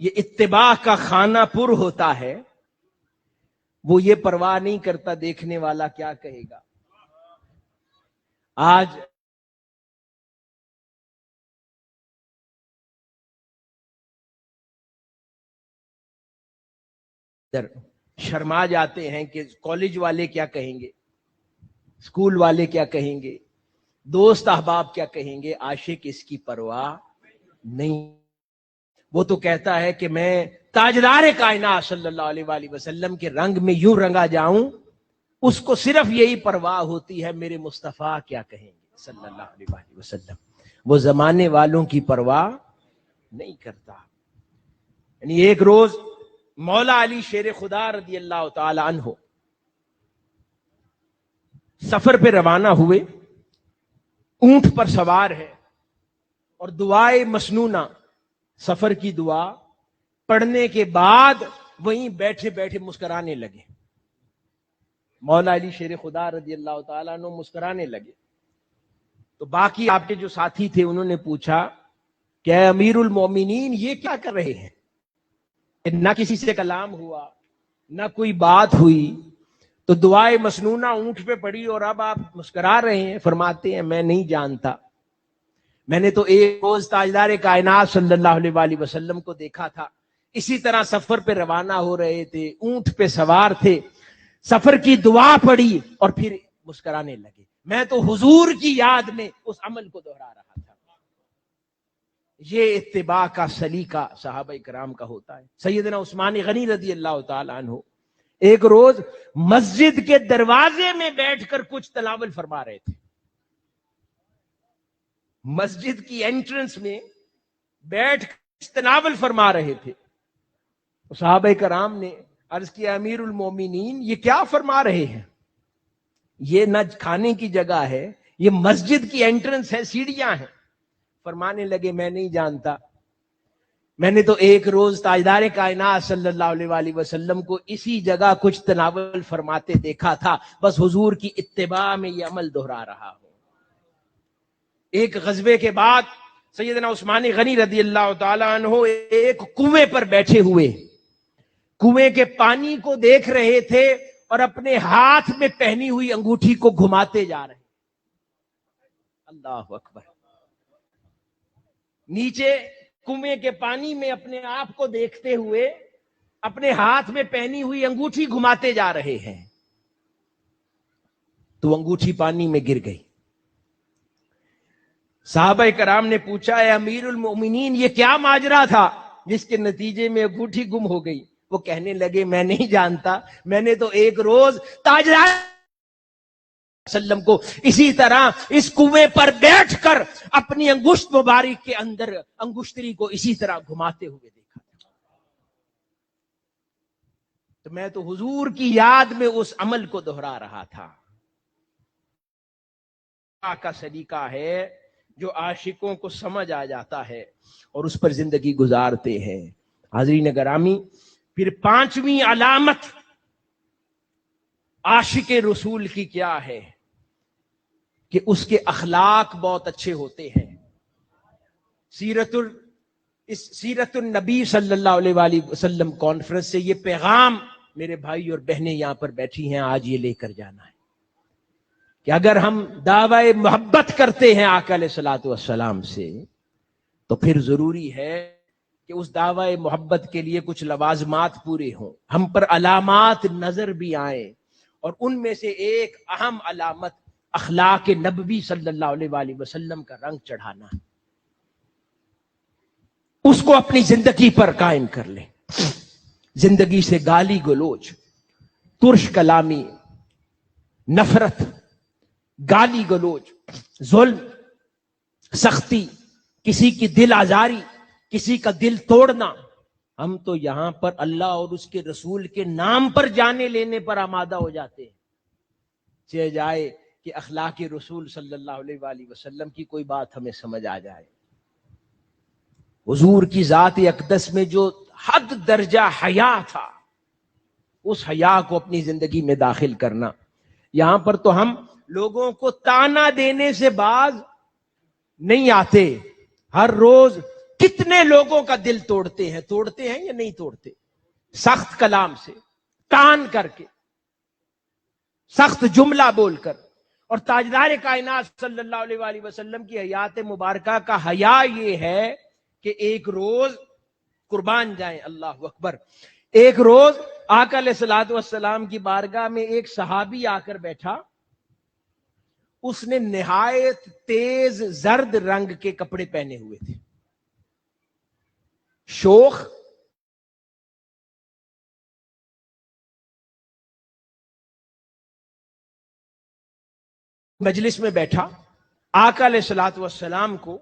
یہ اتباع کا خانہ پر ہوتا ہے وہ یہ پرواہ نہیں کرتا دیکھنے والا کیا کہے گا۔ آج شرما جاتے ہیں کہ کالج والے کیا کہیں گے، اسکول والے کیا کہیں گے، دوست احباب کیا کہیں گے۔ عاشق اس کی پرواہ نہیں، وہ تو کہتا ہے کہ میں تاجدار کائنات صلی اللہ علیہ وآلہ وسلم کے رنگ میں یوں رنگا جاؤں، اس کو صرف یہی پرواہ ہوتی ہے میرے مصطفیٰ کیا کہیں گے صلی اللہ علیہ وآلہ وسلم۔ وہ زمانے والوں کی پرواہ نہیں کرتا۔ یعنی ایک روز مولا علی شیر خدا رضی اللہ تعالی عنہ سفر پہ روانہ ہوئے، اونٹ پر سوار ہے، اور دعائے مسنونہ سفر کی دعا پڑھنے کے بعد وہیں بیٹھے بیٹھے مسکرانے لگے۔ مولا علی شیر خدا رضی اللہ تعالیٰ عنہ مسکرانے لگے تو باقی آپ کے جو ساتھی تھے انہوں نے پوچھا کہ اے امیر المومنین یہ کیا کر رہے ہیں؟ نہ کسی سے کلام ہوا، نہ کوئی بات ہوئی، تو دعائے مسنونہ اونٹ پہ پڑی اور اب آپ مسکرا رہے ہیں۔ فرماتے ہیں میں نہیں جانتا، میں نے تو ایک روز تاجدار کائنات صلی اللہ علیہ وآلہ وسلم کو دیکھا تھا، اسی طرح سفر پہ روانہ ہو رہے تھے، اونٹ پہ سوار تھے، سفر کی دعا پڑی اور پھر مسکرانے لگے، میں تو حضور کی یاد میں اس عمل کو دہرا رہا تھا۔ یہ اتباع کا سلیقہ صحابہ کرام کا ہوتا ہے۔ سیدنا عثمان غنی رضی اللہ تعالی عنہ ایک روز مسجد کے دروازے میں بیٹھ کر کچھ تلاوت فرما رہے تھے، مسجد کی انٹرنس میں بیٹھ کر تلاوت فرما رہے تھے۔ صحابہ کرام نے عرض کیا امیر المومنین یہ کیا فرما رہے ہیں؟ یہ نہ کھانے کی جگہ ہے، یہ مسجد کی انٹرنس ہے، سیڑھیاں ہیں۔ فرمانے لگے میں نہیں جانتا، میں نے تو ایک روز تاجدار کائنات صلی اللہ علیہ وآلہ وسلم کو اسی جگہ کچھ تناول فرماتے دیکھا تھا، بس حضور کی اتباع میں یہ عمل دہرا رہا ہوں۔ ایک غزوے کے بعد سیدنا عثمان غنی رضی اللہ تعالی عنہ ایک کنویں پر بیٹھے ہوئے کنویں کے پانی کو دیکھ رہے تھے اور اپنے ہاتھ میں پہنی ہوئی انگوٹھی کو گھماتے جا رہے۔ اللہ اکبر۔ نیچے کنویں کے پانی میں اپنے آپ کو دیکھتے ہوئے اپنے ہاتھ میں پہنی ہوئی انگوٹھی گھماتے جا رہے ہیں، تو انگوٹھی پانی میں گر گئی۔ صحابہ کرام نے پوچھا اے امیر المومنین یہ کیا ماجرا تھا جس کے نتیجے میں انگوٹھی گم ہو گئی؟ وہ کہنے لگے میں نہیں جانتا، میں نے تو ایک روز تاجدار وسلم کو اسی طرح اس کنویں پر بیٹھ کر اپنی انگشت مبارک کے اندر انگشتری کو اسی طرح گھماتے ہوئے دیکھا. تو میں تو حضور کی یاد میں اس عمل کو دہرا رہا تھا. کا سلیقہ ہے جو عاشقوں کو سمجھ آ جاتا ہے اور اس پر زندگی گزارتے ہیں. حاضرین گرامی، پھر پانچویں علامت عاشق رسول کی کیا ہے کہ اس کے اخلاق بہت اچھے ہوتے ہیں. سیرت النبی صلی اللہ علیہ وآلہ وسلم کانفرنس سے یہ پیغام میرے بھائی اور بہنیں یہاں پر بیٹھی ہیں آج یہ لے کر جانا ہے کہ اگر ہم دعوی محبت کرتے ہیں آقا علیہ الصلوۃ والسلام سے تو پھر ضروری ہے کہ اس دعوی محبت کے لیے کچھ لوازمات پورے ہوں، ہم پر علامات نظر بھی آئیں، اور ان میں سے ایک اہم علامت اخلاق نبوی صلی اللہ علیہ وآلہ وسلم کا رنگ چڑھانا ہے. اس کو اپنی زندگی پر قائم کر لیں. زندگی سے گالی گلوچ، ترش کلامی، نفرت، گالی گلوچ، ظلم، سختی، کسی کی دل آزاری، کسی کا دل توڑنا. ہم تو یہاں پر اللہ اور اس کے رسول کے نام پر جانے لینے پر آمادہ ہو جاتے ہیں. چاہے جائے کہ اخلاق رسول صلی اللہ علیہ وآلہ وسلم کی کوئی بات ہمیں سمجھ آ جائے. حضور کی ذات اقدس میں جو حد درجہ حیا تھا، اس حیا کو اپنی زندگی میں داخل کرنا. یہاں پر تو ہم لوگوں کو تانا دینے سے باز نہیں آتے. ہر روز کتنے لوگوں کا دل توڑتے ہیں یا نہیں توڑتے؟ سخت کلام سے، تان کر کے، سخت جملہ بول کر. اور تاجدار کائنات صلی اللہ علیہ وآلہ وسلم کی حیات مبارکہ کا حیا یہ ہے کہ ایک روز قربان جائیں اللہ اکبر، ایک روز آقا علیہ الصلوۃ والسلام کی بارگاہ میں ایک صحابی آ کر بیٹھا. اس نے نہایت تیز زرد رنگ کے کپڑے پہنے ہوئے تھے. شوخ، مجلس میں بیٹھا. آقا علیہ الصلوۃ والسلام کو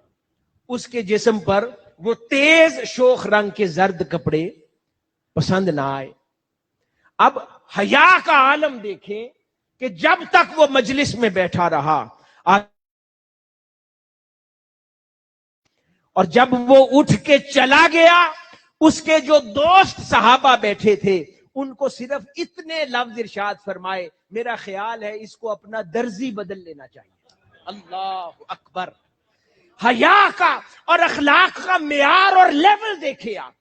اس کے جسم پر وہ تیز شوخ رنگ کے زرد کپڑے پسند نہ آئے. اب حیا کا عالم دیکھیں کہ جب تک وہ مجلس میں بیٹھا رہا اور جب وہ اٹھ کے چلا گیا، اس کے جو دوست صحابہ بیٹھے تھے ان کو صرف اتنے لفظ ارشاد فرمائے، میرا خیال ہے اس کو اپنا درزی بدل لینا چاہیے. اللہ اکبر. حیا کا اور اخلاق کا معیار اور لیول دیکھیں آپ،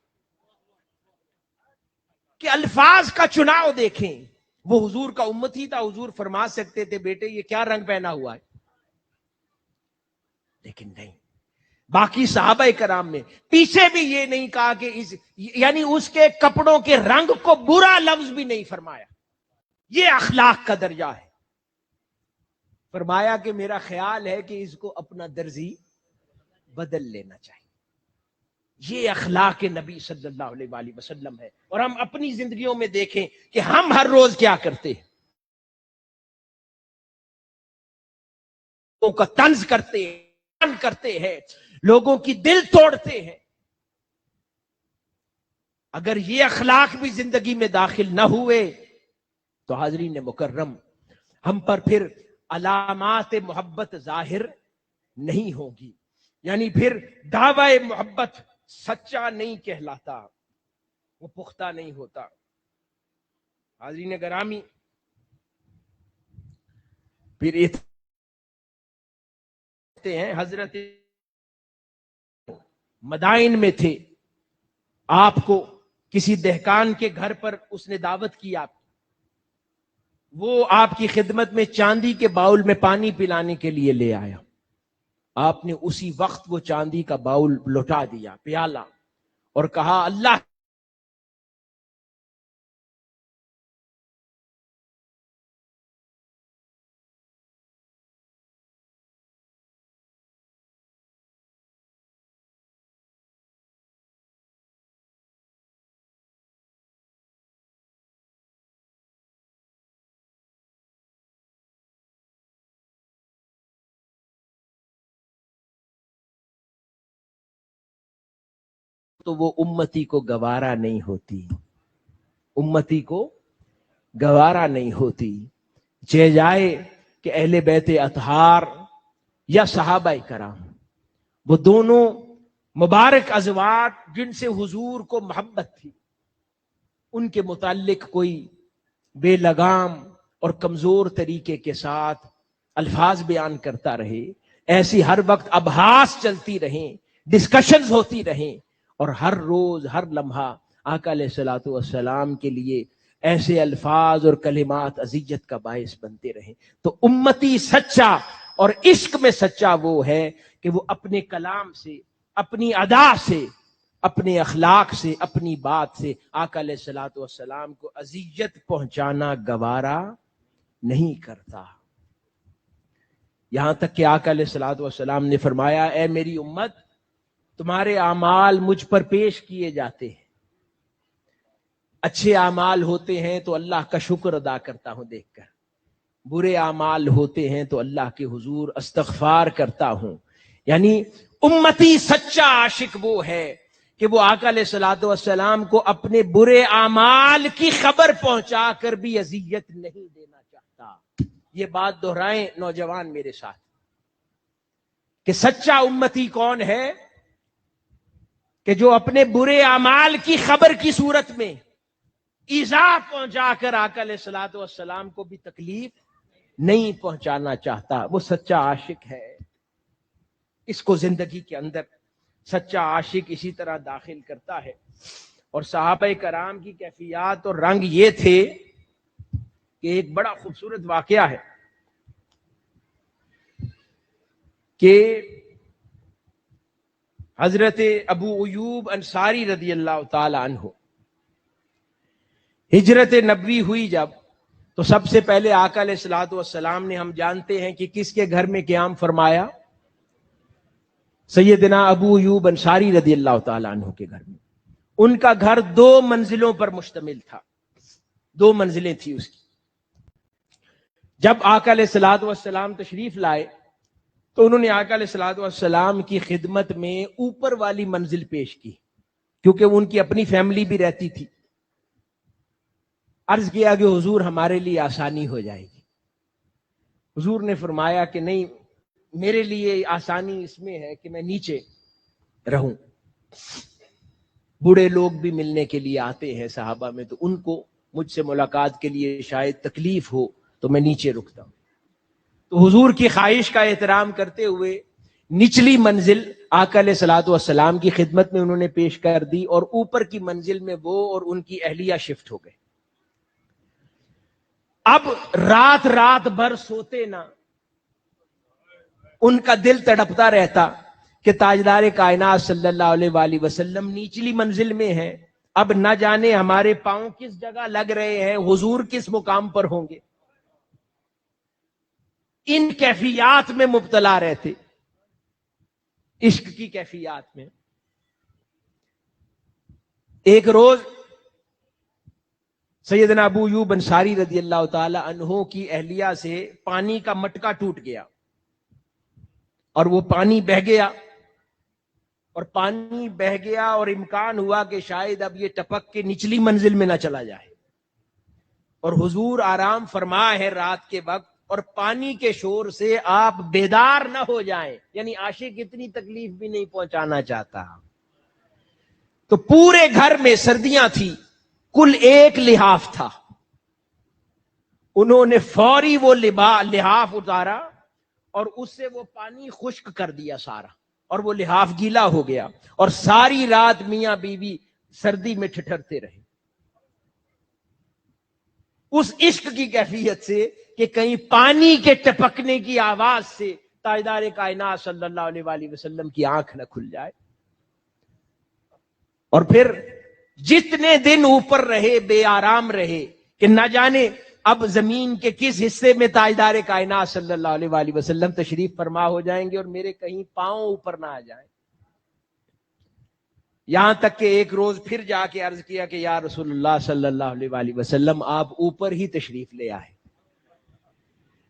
کہ الفاظ کا چناؤ دیکھیں. وہ حضور کا امتی تھا، حضور فرما سکتے تھے بیٹے یہ کیا رنگ پہنا ہوا ہے، لیکن نہیں. باقی صحابہ کرام نے پیچھے بھی یہ نہیں کہا کہ یعنی اس کے کپڑوں کے رنگ کو برا لفظ بھی نہیں فرمایا. یہ اخلاق کا درجہ ہے. فرمایا کہ میرا خیال ہے کہ اس کو اپنا درزی بدل لینا چاہیے. یہ اخلاق نبی صلی اللہ علیہ وآلہ وسلم ہے. اور ہم اپنی زندگیوں میں دیکھیں کہ ہم ہر روز کیا کرتے ہیں. لوگوں کا طنز کرتے ہیں، لوگوں کی دل توڑتے ہیں. اگر یہ اخلاق بھی زندگی میں داخل نہ ہوئے تو حاضرین مکرم ہم پر پھر علامات محبت ظاہر نہیں ہوگی. یعنی پھر دعوی محبت سچا نہیں کہلاتا، وہ پختہ نہیں ہوتا. حاضرین گرامی، پھر ہیں حضرت مدائن میں تھے، آپ کو کسی دہقان کے گھر پر اس نے دعوت کی. وہ آپ کی خدمت میں چاندی کے باؤل میں پانی پلانے کے لیے لے آیا. آپ نے اسی وقت وہ چاندی کا باؤل لوٹا دیا، پیالہ، اور کہا اللہ تو وہ امتی کو گوارا نہیں ہوتی، امتی کو گوارا نہیں ہوتی، چہ جائے کہ اہل بیت اطہار یا صحابہ کرام، وہ دونوں مبارک ازواج جن سے حضور کو محبت تھی، ان کے متعلق کوئی بے لگام اور کمزور طریقے کے ساتھ الفاظ بیان کرتا رہے، ایسی ہر وقت ابحاث چلتی رہیں، ڈسکشنز ہوتی رہیں، اور ہر روز ہر لمحہ آقا علیہ الصلوۃ والسلام کے لیے ایسے الفاظ اور کلمات اذیت کا باعث بنتے رہیں، تو امتی سچا اور عشق میں سچا وہ ہے کہ وہ اپنے کلام سے، اپنی ادا سے، اپنے اخلاق سے، اپنی بات سے آقا علیہ الصلوۃ والسلام کو اذیت پہنچانا گوارا نہیں کرتا۔ یہاں تک کہ آقا علیہ الصلوۃ والسلام نے فرمایا، اے میری امت، تمہارے اعمال مجھ پر پیش کیے جاتے ہیں، اچھے اعمال ہوتے ہیں تو اللہ کا شکر ادا کرتا ہوں دیکھ کر، برے اعمال ہوتے ہیں تو اللہ کے حضور استغفار کرتا ہوں۔ یعنی امتی سچا عاشق وہ ہے کہ وہ آقا علیہ الصلوۃ والسلام کو اپنے برے اعمال کی خبر پہنچا کر بھی اذیت نہیں دینا چاہتا۔ یہ بات دہرائیں نوجوان میرے ساتھ کہ سچا امتی کون ہے؟ کہ جو اپنے برے اعمال کی خبر کی صورت میں ایذا پہنچا کر آقا علیہ الصلوۃ والسلام کو بھی تکلیف نہیں پہنچانا چاہتا، وہ سچا عاشق ہے۔ اس کو زندگی کے اندر سچا عاشق اسی طرح داخل کرتا ہے۔ اور صحابہ کرام کی کیفیات اور رنگ یہ تھے کہ ایک بڑا خوبصورت واقعہ ہے کہ حضرت ابو ایوب انصاری رضی اللہ تعالی عنہ ہجرت نبوی ہوئی جب، تو سب سے پہلے آقا علیہ الصلوۃ والسلام نے، ہم جانتے ہیں کہ کس کے گھر میں قیام فرمایا؟ سیدنا ابو ایوب انصاری رضی اللہ تعالی عنہ کے گھر میں۔ ان کا گھر 2 منزلوں پر مشتمل تھا، 2 منزلیں تھی اس کی۔ جب آقا علیہ الصلوۃ والسلام تشریف لائے تو انہوں نے آقا علیہ الصلوۃ والسلام کی خدمت میں اوپر والی منزل پیش کی، کیونکہ ان کی اپنی فیملی بھی رہتی تھی۔ عرض کیا کہ حضور ہمارے لیے آسانی ہو جائے گی۔ حضور نے فرمایا کہ نہیں، میرے لیے آسانی اس میں ہے کہ میں نیچے رہوں۔ بوڑھے لوگ بھی ملنے کے لیے آتے ہیں صحابہ میں، تو ان کو مجھ سے ملاقات کے لیے شاید تکلیف ہو تو میں نیچے رکتا ہوں۔ تو حضور کی خواہش کا احترام کرتے ہوئے نچلی منزل آقا علیہ الصلوۃ والسلام کی خدمت میں انہوں نے پیش کر دی، اور اوپر کی منزل میں وہ اور ان کی اہلیہ شفٹ ہو گئے۔ اب رات رات بھر سوتے نہ، ان کا دل تڑپتا رہتا کہ تاجدار کائنات صلی اللہ علیہ وآلہ وسلم نچلی منزل میں ہیں، اب نہ جانے ہمارے پاؤں کس جگہ لگ رہے ہیں، حضور کس مقام پر ہوں گے۔ ان کیفیات میں مبتلا رہتے، عشق کی کیفیات میں۔ ایک روز سیدنا ابو ایوب انصاری رضی اللہ تعالی عنہ کی اہلیہ سے پانی کا مٹکا ٹوٹ گیا، اور وہ پانی بہہ گیا، اور پانی بہہ گیا اور امکان ہوا کہ شاید اب یہ ٹپک کے نچلی منزل میں نہ چلا جائے، اور حضور آرام فرما ہے رات کے وقت، اور پانی کے شور سے آپ بیدار نہ ہو جائیں، یعنی عاشق اتنی تکلیف بھی نہیں پہنچانا چاہتا۔ تو پورے گھر میں سردیاں تھی، کل ایک لحاف تھا، انہوں نے فوری وہ لحاف اتارا اور اس سے وہ پانی خشک کر دیا سارا، اور وہ لحاف گیلا ہو گیا، اور ساری رات میاں بیوی سردی میں ٹھٹھرتے رہے، اس عشق کی کیفیت سے کہ کہیں پانی کے ٹپکنے کی آواز سے تاجدار کائنات صلی اللہ علیہ وآلہ وسلم کی آنکھ نہ کھل جائے۔ اور پھر جتنے دن اوپر رہے بے آرام رہے کہ نہ جانے اب زمین کے کس حصے میں تاجدار کائنات صلی اللہ علیہ وآلہ وسلم تشریف فرما ہو جائیں گے اور میرے کہیں پاؤں اوپر نہ آ جائیں۔ یہاں تک کہ ایک روز پھر جا کے عرض کیا کہ یا رسول اللہ صلی اللہ علیہ وآلہ وسلم، آپ اوپر ہی تشریف لے آئے۔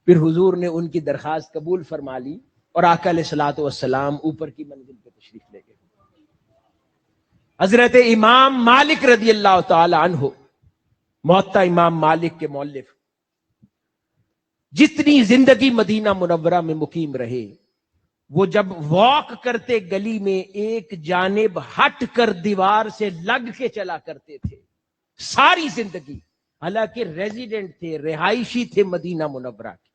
پھر حضور نے ان کی درخواست قبول فرما لی اور آقا علیہ الصلوۃ والسلام اوپر کی منزل پہ تشریف لے گئے۔ حضرت امام مالک رضی اللہ تعالی عنہ، موطا امام مالک کے مؤلف، جتنی زندگی مدینہ منورہ میں مقیم رہے، وہ جب واک کرتے گلی میں ایک جانب ہٹ کر دیوار سے لگ کے چلا کرتے تھے ساری زندگی، حالانکہ ریزیڈنٹ تھے، رہائشی تھے مدینہ منورہ کے۔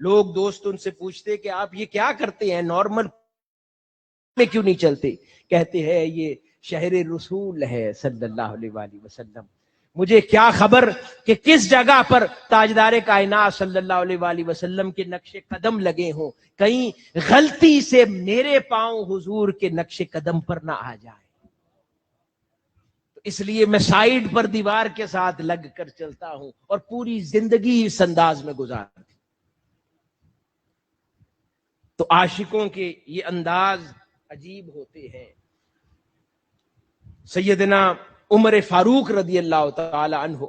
لوگ دوست ان سے پوچھتے کہ آپ یہ کیا کرتے ہیں، نارمل میں کیوں نہیں چلتے؟ کہتے ہیں یہ شہر رسول ہے صلی اللہ علیہ وآلہ وسلم، مجھے کیا خبر کہ کس جگہ پر تاجدار کائنات صلی اللہ علیہ وآلہ وسلم کے نقش قدم لگے ہوں، کہیں غلطی سے میرے پاؤں حضور کے نقش قدم پر نہ آ جائے، اس لیے میں سائیڈ پر دیوار کے ساتھ لگ کر چلتا ہوں، اور پوری زندگی اس انداز میں گزارتی۔ تو عاشقوں کے یہ انداز عجیب ہوتے ہیں۔ سیدنا عمر فاروق رضی اللہ تعالی عنہ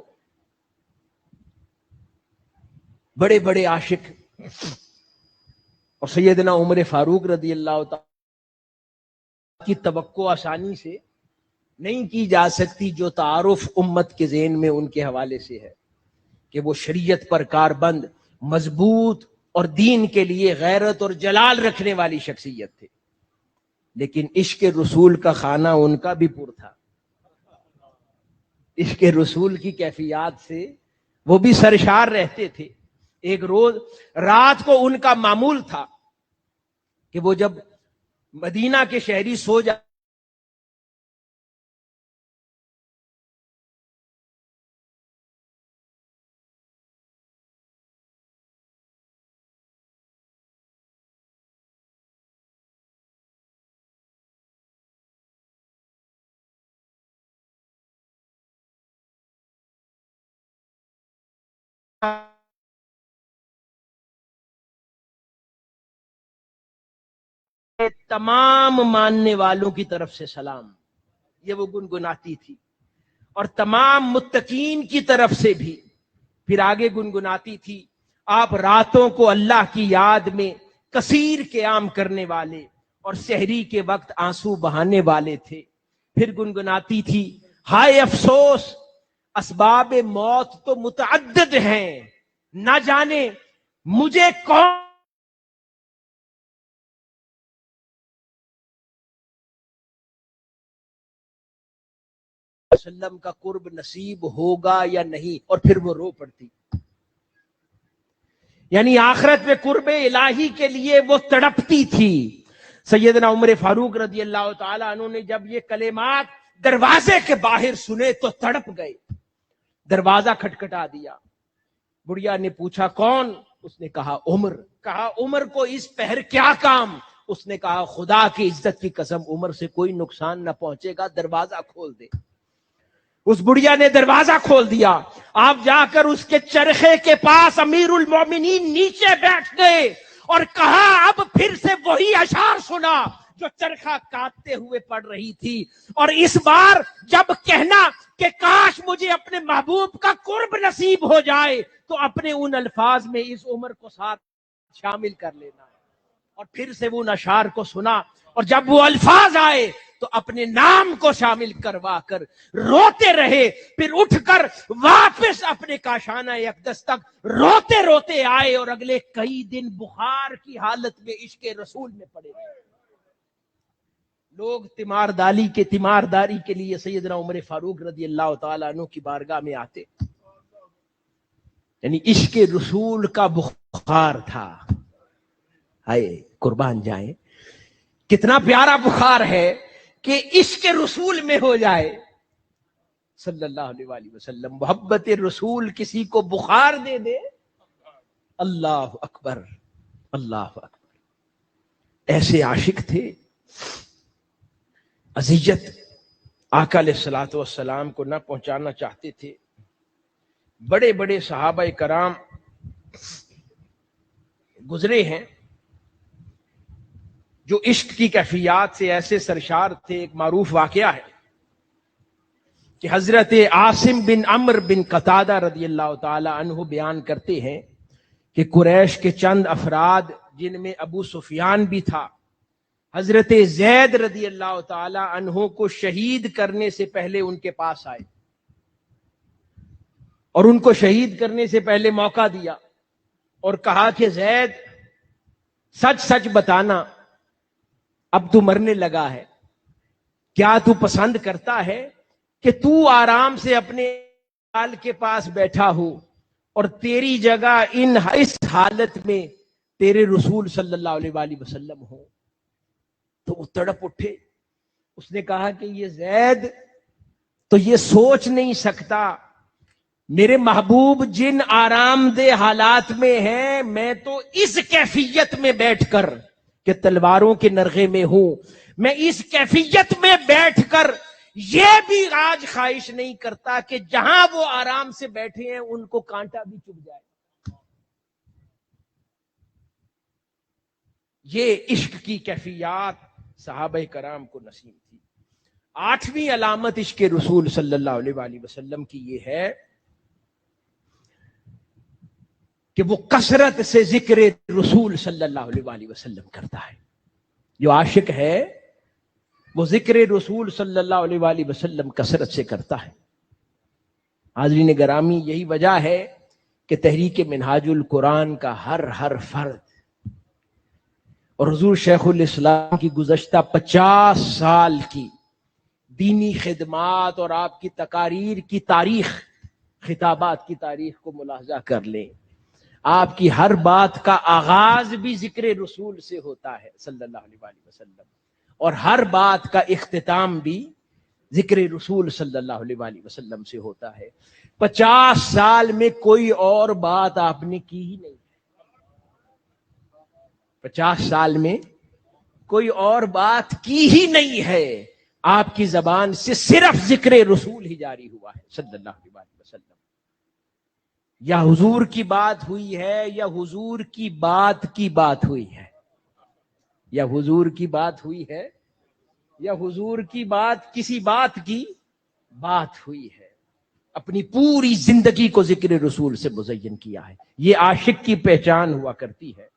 بڑے بڑے عاشق، اور سیدنا عمر فاروق رضی اللہ تعالی کی توقع آسانی سے نہیں کی جا سکتی جو تعارف امت کے ذہن میں ان کے حوالے سے ہے کہ وہ شریعت پر کاربند، مضبوط اور دین کے لیے غیرت اور جلال رکھنے والی شخصیت تھے، لیکن عشق رسول کا خانہ ان کا بھی پر تھا۔ عشق رسول کی کیفیات سے وہ بھی سرشار رہتے تھے۔ ایک روز رات کو ان کا معمول تھا کہ وہ جب مدینہ کے شہری سو جا تمام ماننے والوں کی طرف سے سلام، یہ وہ گنگناتی تھی، اور تمام متقین کی طرف سے بھی۔ پھر آگے گنگناتی تھی، آپ راتوں کو اللہ کی یاد میں کثیر قیام کرنے والے اور سحری کے وقت آنسو بہانے والے تھے۔ پھر گنگناتی تھی، ہائے افسوس، اسباب موت تو متعدد ہیں، نہ جانے مجھے کون وسلم کا قرب نصیب ہوگا یا نہیں، اور پھر وہ رو پڑتی۔ یعنی آخرت میں قرب الہی کے لیے وہ تڑپتی تھی۔ سیدنا عمر فاروق رضی اللہ تعالی عنہ نے جب یہ کلمات دروازے کے باہر سنے تو تڑپ گئے۔ دروازہ کھٹکھٹا دیا، بڑھیا نے پوچھا کون؟ اس نے کہا عمر۔ کہا عمر کو اس پہر کیا کام؟ اس نے کہا خدا کی عزت کی قسم عمر سے کوئی نقصان نہ پہنچے گا، دروازہ کھول دے۔ اس بڑھیا نے دروازہ کھول دیا، آپ جا کر اس کے چرخے کے پاس امیر المومنین نیچے بیٹھ گئے اور کہا اب پھر سے وہی اشعار سنا جو چرخہ کاٹتے ہوئے پڑھ رہی تھی، اور اس بار جب کہنا کہ کاش مجھے اپنے محبوب کا قرب نصیب ہو جائے تو اپنے ان الفاظ میں اس عمر کو ساتھ شامل کر لینا ہے۔ اور پھر سے وہ اشعار کو سنا، اور جب وہ الفاظ آئے تو اپنے نام کو شامل کروا کر روتے رہے، پھر اٹھ کر واپس اپنے کاشانہ اقدس تک روتے روتے آئے، اور اگلے کئی دن بخار کی حالت میں عشق رسول میں پڑے رہے۔ لوگ تیمارداری کے لیے سیدنا عمر فاروق رضی اللہ تعالیٰ عنہ کی بارگاہ میں آتے، یعنی عشق رسول کا بخار تھا۔ ہائے قربان جائیں، کتنا پیارا بخار ہے کہ عشق رسول میں ہو جائے صلی اللہ علیہ وآلہ وسلم۔ محبت رسول کسی کو بخار دے دے، اللہ اکبر، اللہ اکبر۔ ایسے عاشق تھے، اذیت آقا علیہ الصلوۃ والسلام کو نہ پہنچانا چاہتے تھے۔ بڑے بڑے صحابہ کرام گزرے ہیں جو عشق کی کیفیات سے ایسے سرشار تھے۔ ایک معروف واقعہ ہے کہ حضرت عاصم بن عمرو بن قتادہ رضی اللہ تعالی عنہ بیان کرتے ہیں کہ قریش کے چند افراد جن میں ابو سفیان بھی تھا، حضرت زید رضی اللہ تعالی عنہ کو شہید کرنے سے پہلے ان کے پاس آئے اور ان کو شہید کرنے سے پہلے موقع دیا اور کہا کہ زید سچ سچ بتانا، اب تو مرنے لگا ہے، کیا تو پسند کرتا ہے کہ تو آرام سے اپنے حال کے پاس بیٹھا ہو اور تیری جگہ اس حالت میں تیرے رسول صلی اللہ علیہ وآلہ وسلم ہو؟ تو وہ تڑپ اٹھے، اس نے کہا کہ یہ زید تو یہ سوچ نہیں سکتا، میرے محبوب جن آرام دہ حالات میں ہیں، میں تو اس کیفیت میں بیٹھ کر کہ تلواروں کے نرغے میں ہوں، میں اس کیفیت میں بیٹھ کر یہ بھی آج خواہش نہیں کرتا کہ جہاں وہ آرام سے بیٹھے ہیں ان کو کانٹا بھی چبھ جائے۔ یہ عشق کی کیفیات صحابہ کرام کو نصیب تھی۔ 8ویں علامت عشق رسول صلی اللہ علیہ وآلہ وسلم کی یہ ہے کہ وہ کثرت سے ذکر رسول صلی اللہ علیہ وآلہ وسلم کرتا ہے۔ جو عاشق ہے وہ ذکر رسول صلی اللہ علیہ وآلہ وسلم کثرت سے کرتا ہے۔ حاضرین گرامی، یہی وجہ ہے کہ تحریک منہاج القرآن کا ہر فرد اور حضور شیخ الاسلام کی گزشتہ 50 سال کی دینی خدمات اور آپ کی تقاریر کی تاریخ، خطابات کی تاریخ کو ملاحظہ کر لیں، آپ کی ہر بات کا آغاز بھی ذکر رسول سے ہوتا ہے صلی اللہ علیہ وآلہ وسلم، اور ہر بات کا اختتام بھی ذکر رسول صلی اللہ علیہ وآلہ وسلم سے ہوتا ہے۔ 50 سال میں کوئی اور بات آپ نے کی ہی نہیں، 50 سال میں کوئی اور بات کی ہی نہیں ہے، آپ کی زبان سے صرف ذکر رسول ہی جاری ہوا ہے صلی اللہ علیہ وآلہ وسلم۔ یا حضور کی بات ہوئی ہے یا حضور کی بات ہوئی ہے، یا حضور کی بات ہوئی ہے یا حضور کی بات کسی بات کی بات ہوئی ہے۔ اپنی پوری زندگی کو ذکر رسول سے مزین کیا ہے۔ یہ عاشق کی پہچان ہوا کرتی ہے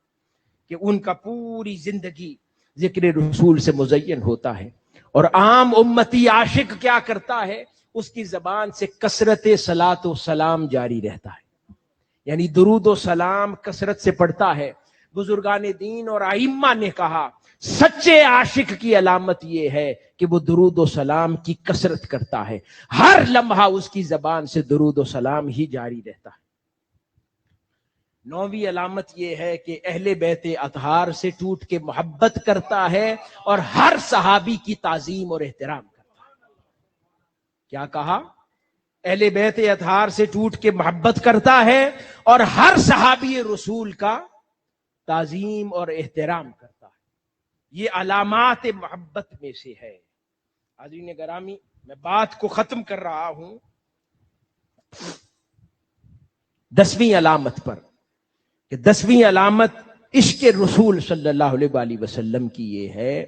کہ ان کا پوری زندگی ذکر رسول سے مزین ہوتا ہے۔ اور عام امتی عاشق کیا کرتا ہے؟ اس کی زبان سے کثرت صلاۃ و سلام جاری رہتا ہے، یعنی درود و سلام کثرت سے پڑھتا ہے۔ بزرگان دین اور ائمہ نے کہا سچے عاشق کی علامت یہ ہے کہ وہ درود و سلام کی کثرت کرتا ہے، ہر لمحہ اس کی زبان سے درود و سلام ہی جاری رہتا ہے۔ 9ویں علامت یہ ہے کہ اہل بیت اطہار سے ٹوٹ کے محبت کرتا ہے اور ہر صحابی کی تعظیم اور احترام کرتا ہے۔ کیا کہا؟ اہل بیت اطہار سے ٹوٹ کے محبت کرتا ہے اور ہر صحابی رسول کا تعظیم اور احترام کرتا ہے۔ یہ علامات محبت میں سے ہے۔ حاضرین گرامی، میں بات کو ختم کر رہا ہوں 10ویں علامت پر، کہ 10ویں علامت عشق رسول صلی اللہ علیہ وآلہ وسلم کی یہ ہے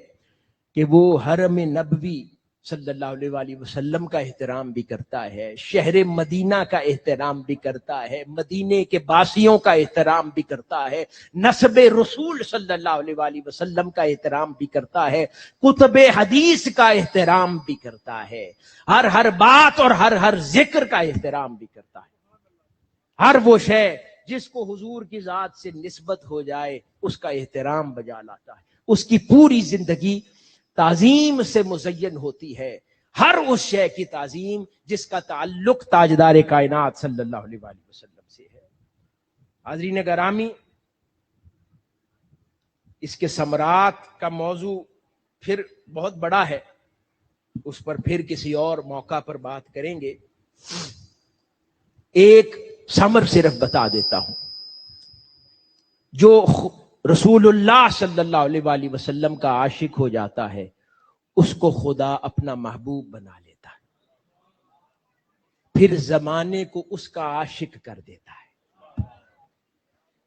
کہ وہ حرم نبوی صلی اللہ علیہ وآلہ وسلم کا احترام بھی کرتا ہے، شہر مدینہ کا احترام بھی کرتا ہے، مدینے کے باسیوں کا احترام بھی کرتا ہے، نسب رسول صلی اللہ علیہ وآلہ وسلم کا احترام بھی کرتا ہے، کتب حدیث کا احترام بھی کرتا ہے، ہر بات اور ہر ذکر کا احترام بھی کرتا ہے۔ ہر وہ شے جس کو حضور کی ذات سے نسبت ہو جائے اس کا احترام بجا لاتا ہے۔ اس کی پوری زندگی تعظیم سے مزین ہوتی ہے، ہر اس شے کی تعظیم جس کا تعلق تاجدار کائنات صلی اللہ علیہ وآلہ وسلم سے ہے۔ حاضرین گرامی، اس کے ثمرات کا موضوع پھر بہت بڑا ہے، اس پر پھر کسی اور موقع پر بات کریں گے۔ ایک ثمر صرف بتا دیتا ہوں، جو رسول اللہ صلی اللہ علیہ وآلہ وسلم کا عاشق ہو جاتا ہے اس کو خدا اپنا محبوب بنا لیتا ہے، پھر زمانے کو اس کا عاشق کر دیتا ہے۔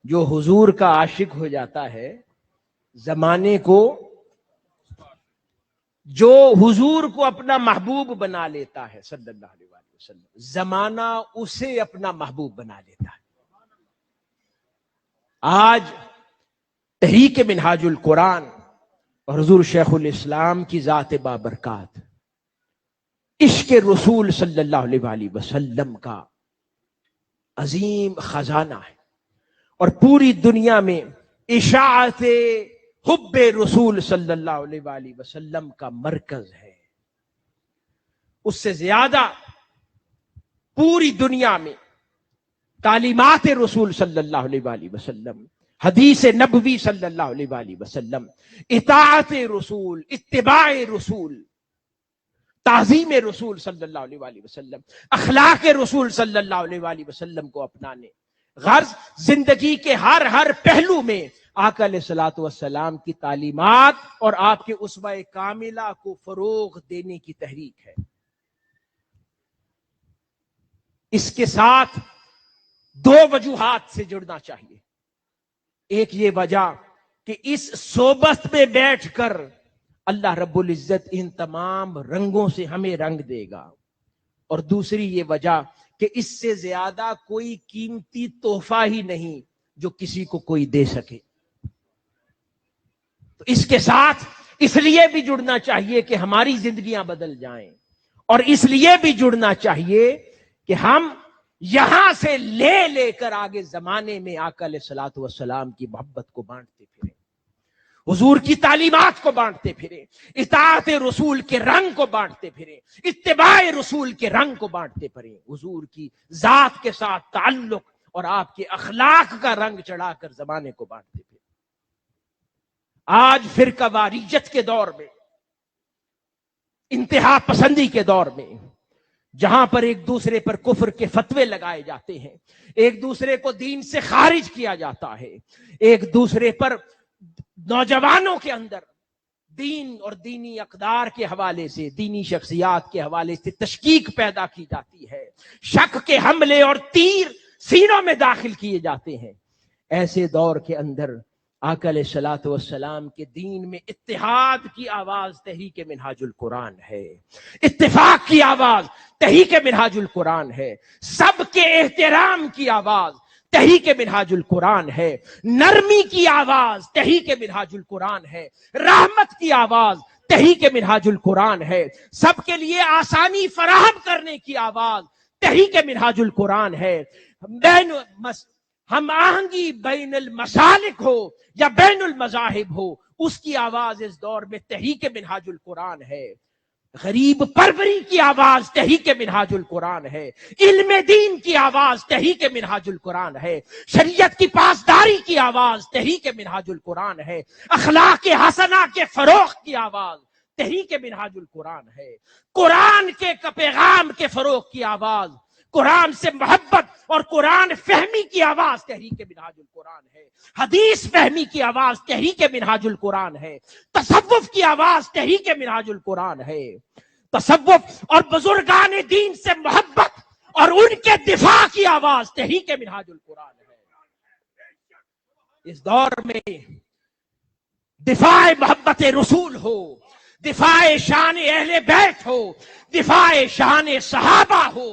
جو حضور کا عاشق ہو جاتا ہے، زمانے کو، جو حضور کو اپنا محبوب بنا لیتا ہے صلی اللہ علیہ وآلہ وسلم، زمانہ اسے اپنا محبوب بنا لیتا ہے۔ آج تحریک منہاج القرآن اور حضور شیخ الاسلام کی ذات بابرکات عشق رسول صلی اللہ علیہ وآلہ وسلم کا عظیم خزانہ ہے، اور پوری دنیا میں اشاعت حب رسول صلی اللہ علیہ وآلہ وسلم کا مرکز ہے۔ اس سے زیادہ پوری دنیا میں تعلیمات رسول صلی اللہ علیہ وآلہ وسلم، حدیث نبوی صلی اللہ علیہ وآلہ وسلم، اطاعت رسول، اتباع رسول، تعظیم رسول صلی اللہ علیہ وآلہ وسلم، اخلاق رسول صلی اللہ علیہ وآلہ وسلم کو اپنانے، غرض زندگی کے ہر پہلو میں آقا علیہ الصلوۃ والسلام کی تعلیمات اور آپ کے اسوہ کاملہ کو فروغ دینے کی تحریک ہے۔ اس کے ساتھ دو وجوہات سے جڑنا چاہیے۔ ایک یہ وجہ کہ اس صحبت میں بیٹھ کر اللہ رب العزت ان تمام رنگوں سے ہمیں رنگ دے گا، اور دوسری یہ وجہ کہ اس سے زیادہ کوئی قیمتی تحفہ ہی نہیں جو کسی کو کوئی دے سکے۔ تو اس کے ساتھ اس لیے بھی جڑنا چاہیے کہ ہماری زندگیاں بدل جائیں، اور اس لیے بھی جڑنا چاہیے کہ ہم یہاں سے لے کر آگے زمانے میں آقا علیہ الصلوۃ والسلام کی محبت کو بانٹتے پھریں، حضور کی تعلیمات کو بانٹتے پھریں، اطاعت رسول کے رنگ کو بانٹتے پھریں، اتباع رسول کے رنگ کو بانٹتے پھریں، حضور کی ذات کے ساتھ تعلق اور آپ کے اخلاق کا رنگ چڑھا کر زمانے کو بانٹتے پھریں۔ آج فرقہ واریت کے دور میں، انتہا پسندی کے دور میں، جہاں پر ایک دوسرے پر کفر کے فتوے لگائے جاتے ہیں، ایک دوسرے کو دین سے خارج کیا جاتا ہے، ایک دوسرے پر نوجوانوں کے اندر دین اور دینی اقدار کے حوالے سے، دینی شخصیات کے حوالے سے تشکیک پیدا کی جاتی ہے، شک کے حملے اور تیر سینوں میں داخل کیے جاتے ہیں، ایسے دور کے اندر آقا علیہ الصلوۃ والسلام کے دین میں اتحاد کی آواز تحریک منہاج القرآن ہے، اتفاق کی آواز تحریک منہاج القرآن ہے، سب کے احترام کی آواز تحریک منہاج القرآن ہے، نرمی کی آواز تحریک منہاج القرآن ہے، رحمت کی آواز تحریک منہاج القرآن ہے، سب کے لیے آسانی فراہم کرنے کی آواز تحریک منہاج القرآن ہے، ہم آہنگی بین المسالک ہو یا بین المذاہب ہو، اس کی آواز اس دور میں تحریک منہاج القرآن ہے، غریب پروری کی آواز تحریک منہاج القرآن ہے، علم دین کی آواز تحریک منہاج القرآن ہے، شریعت کی پاسداری کی آواز تحریک منہاج القرآن ہے، اخلاق حسنہ کے فروغ کی آواز تحریک منہاج القرآن ہے، قرآن کے پیغام کے فروغ کی آواز، قرآن سے محبت اور قرآن فہمی کی آواز تحریک منہاج القرآن ہے، حدیث فہمی کی آواز تحریک منہاج القرآن ہے، تصوف کی آواز تحریک منہاج القرآن ہے، تصوف اور بزرگان دین سے محبت اور ان کے دفاع کی آواز تحریک منہاج القرآن ہے۔ اس دور میں دفاع محبت رسول ہو، دفاع شان اہل بیت ہو، دفاع شان صحابہ ہو،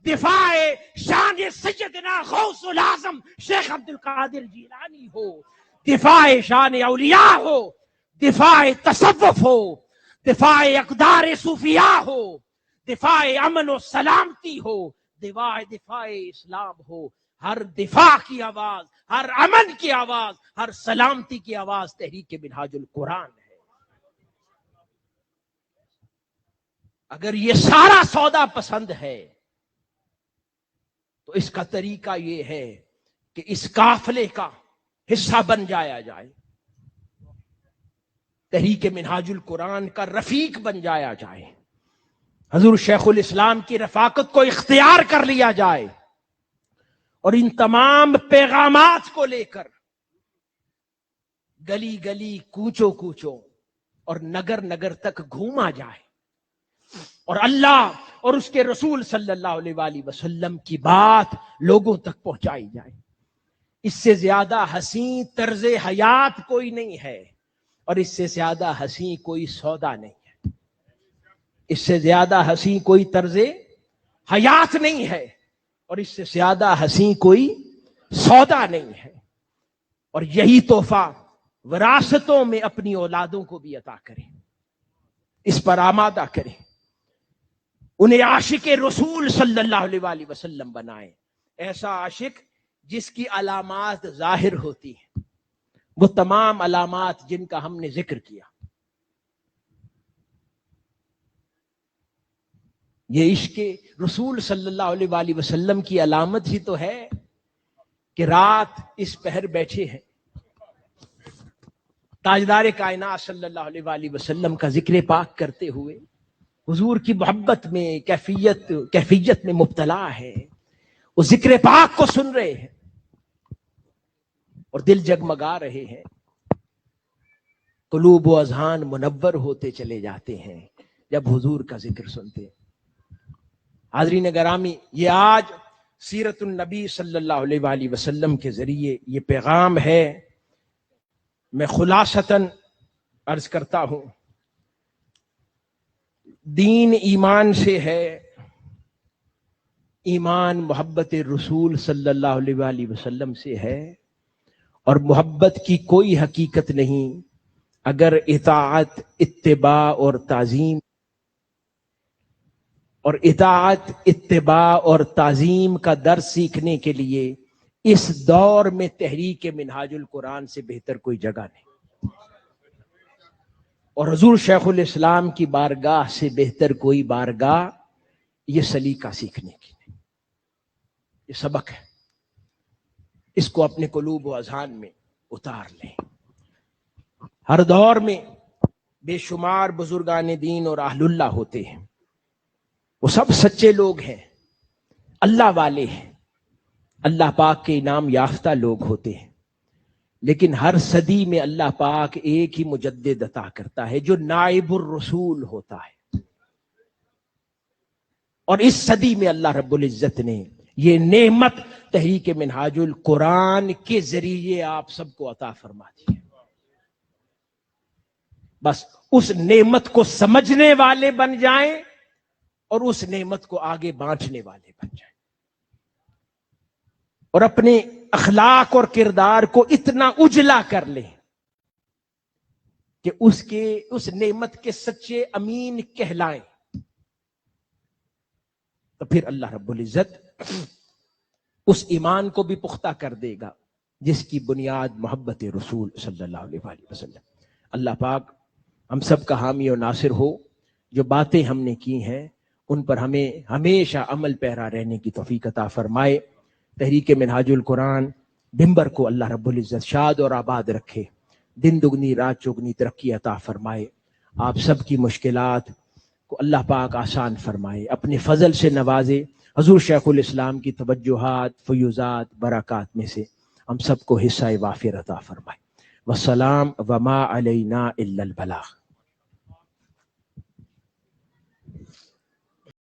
دفاع شان سیدنا غوث العظم شیخ عبد القادر جیلانی ہو، دفاع شان اولیاء ہو، دفاع تصوف ہو، دفاع اقدار صوفیاء ہو، دفاع امن و سلامتی ہو، دفاع اسلام ہو، ہر دفاع کی آواز، ہر امن کی آواز، ہر سلامتی کی آواز تحریک منہاج القرآن ہے۔ اگر یہ سارا سودا پسند ہے تو اس کا طریقہ یہ ہے کہ اس قافلے کا حصہ بن جایا جائے، تحریک منہاج القرآن کا رفیق بن جایا جائے، حضور شیخ الاسلام کی رفاقت کو اختیار کر لیا جائے، اور ان تمام پیغامات کو لے کر گلی گلی، کوچوں کوچوں اور نگر نگر تک گھوما جائے، اور اللہ اور اس کے رسول صلی اللہ علیہ وآلہ وسلم کی بات لوگوں تک پہنچائی جائے۔ اس سے زیادہ حسین طرز حیات کوئی نہیں ہے، اور اس سے زیادہ حسین کوئی سودا نہیں ہے، اس سے زیادہ حسین کوئی طرز حیات نہیں ہے، اور اس سے زیادہ حسین کوئی سودا نہیں ہے۔ اور یہی تحفہ وراثتوں میں اپنی اولادوں کو بھی عطا کرے، اس پر آمادہ کرے، انہیں عاشق رسول صلی اللہ علیہ وآلہ وسلم بنائے، ایسا عاشق جس کی علامات ظاہر ہوتی ہیں، وہ تمام علامات جن کا ہم نے ذکر کیا۔ یہ عشق رسول صلی اللہ علیہ وآلہ وسلم کی علامت ہی تو ہے کہ رات اس پہر بیٹھے ہیں، تاجدار کائنات صلی اللہ علیہ وآلہ وسلم کا ذکر پاک کرتے ہوئے حضور کی محبت میں کیفیت میں مبتلا ہے، وہ ذکر پاک کو سن رہے ہیں اور دل جگمگا رہے ہیں، قلوب و اذہان منور ہوتے چلے جاتے ہیں جب حضور کا ذکر سنتے ہیں۔ حاضرین گرامی، یہ آج سیرت النبی صلی اللہ علیہ وآلہ وسلم کے ذریعے یہ پیغام ہے، میں خلاصتاً عرض کرتا ہوں، دین ایمان سے ہے، ایمان محبت رسول صلی اللہ علیہ وآلہ وسلم سے ہے، اور محبت کی کوئی حقیقت نہیں اگر اطاعت، اتباع اور تعظیم کا درس سیکھنے کے لیے اس دور میں تحریک منہاج القرآن سے بہتر کوئی جگہ نہیں، اور حضور شیخ الاسلام کی بارگاہ سے بہتر کوئی بارگاہ یہ سلیقہ سیکھنے کی نہیں۔ یہ سبق ہے، اس کو اپنے قلوب و اذہان میں اتار لیں۔ ہر دور میں بے شمار بزرگان دین اور اہل اللہ ہوتے ہیں، وہ سب سچے لوگ ہیں، اللہ والے ہیں، اللہ پاک کے انعام یافتہ لوگ ہوتے ہیں، لیکن ہر صدی میں اللہ پاک ایک ہی مجدد عطا کرتا ہے جو نائب الرسول ہوتا ہے، اور اس صدی میں اللہ رب العزت نے یہ نعمت تحریک منہاج القرآن کے ذریعے آپ سب کو عطا فرما دی ہے۔ بس اس نعمت کو سمجھنے والے بن جائیں اور اس نعمت کو آگے بانٹنے والے بن جائیں، اور اپنے اخلاق اور کردار کو اتنا اجلا کر لیں کہ اس نعمت کے سچے امین کہلائیں، تو پھر اللہ رب العزت اس ایمان کو بھی پختہ کر دے گا جس کی بنیاد محبت رسول صلی اللہ علیہ وآلہ وسلم۔ اللہ پاک ہم سب کا حامی و ناصر ہو، جو باتیں ہم نے کی ہیں ان پر ہمیں ہمیشہ عمل پیرا رہنے کی توفیق عطا فرمائے۔ تحریک منہاج القرآن ممبر کو اللہ رب العزت شاد اور آباد رکھے، دن دگنی رات چگنی ترقی عطا فرمائے، آپ سب کی مشکلات کو اللہ پاک آسان فرمائے، اپنے فضل سے نوازے، حضور شیخ الاسلام کی توجہات، فیوزات، برکات میں سے ہم سب کو حصہ وافر عطا فرمائے۔ والسلام وما علینا الا البلاغ۔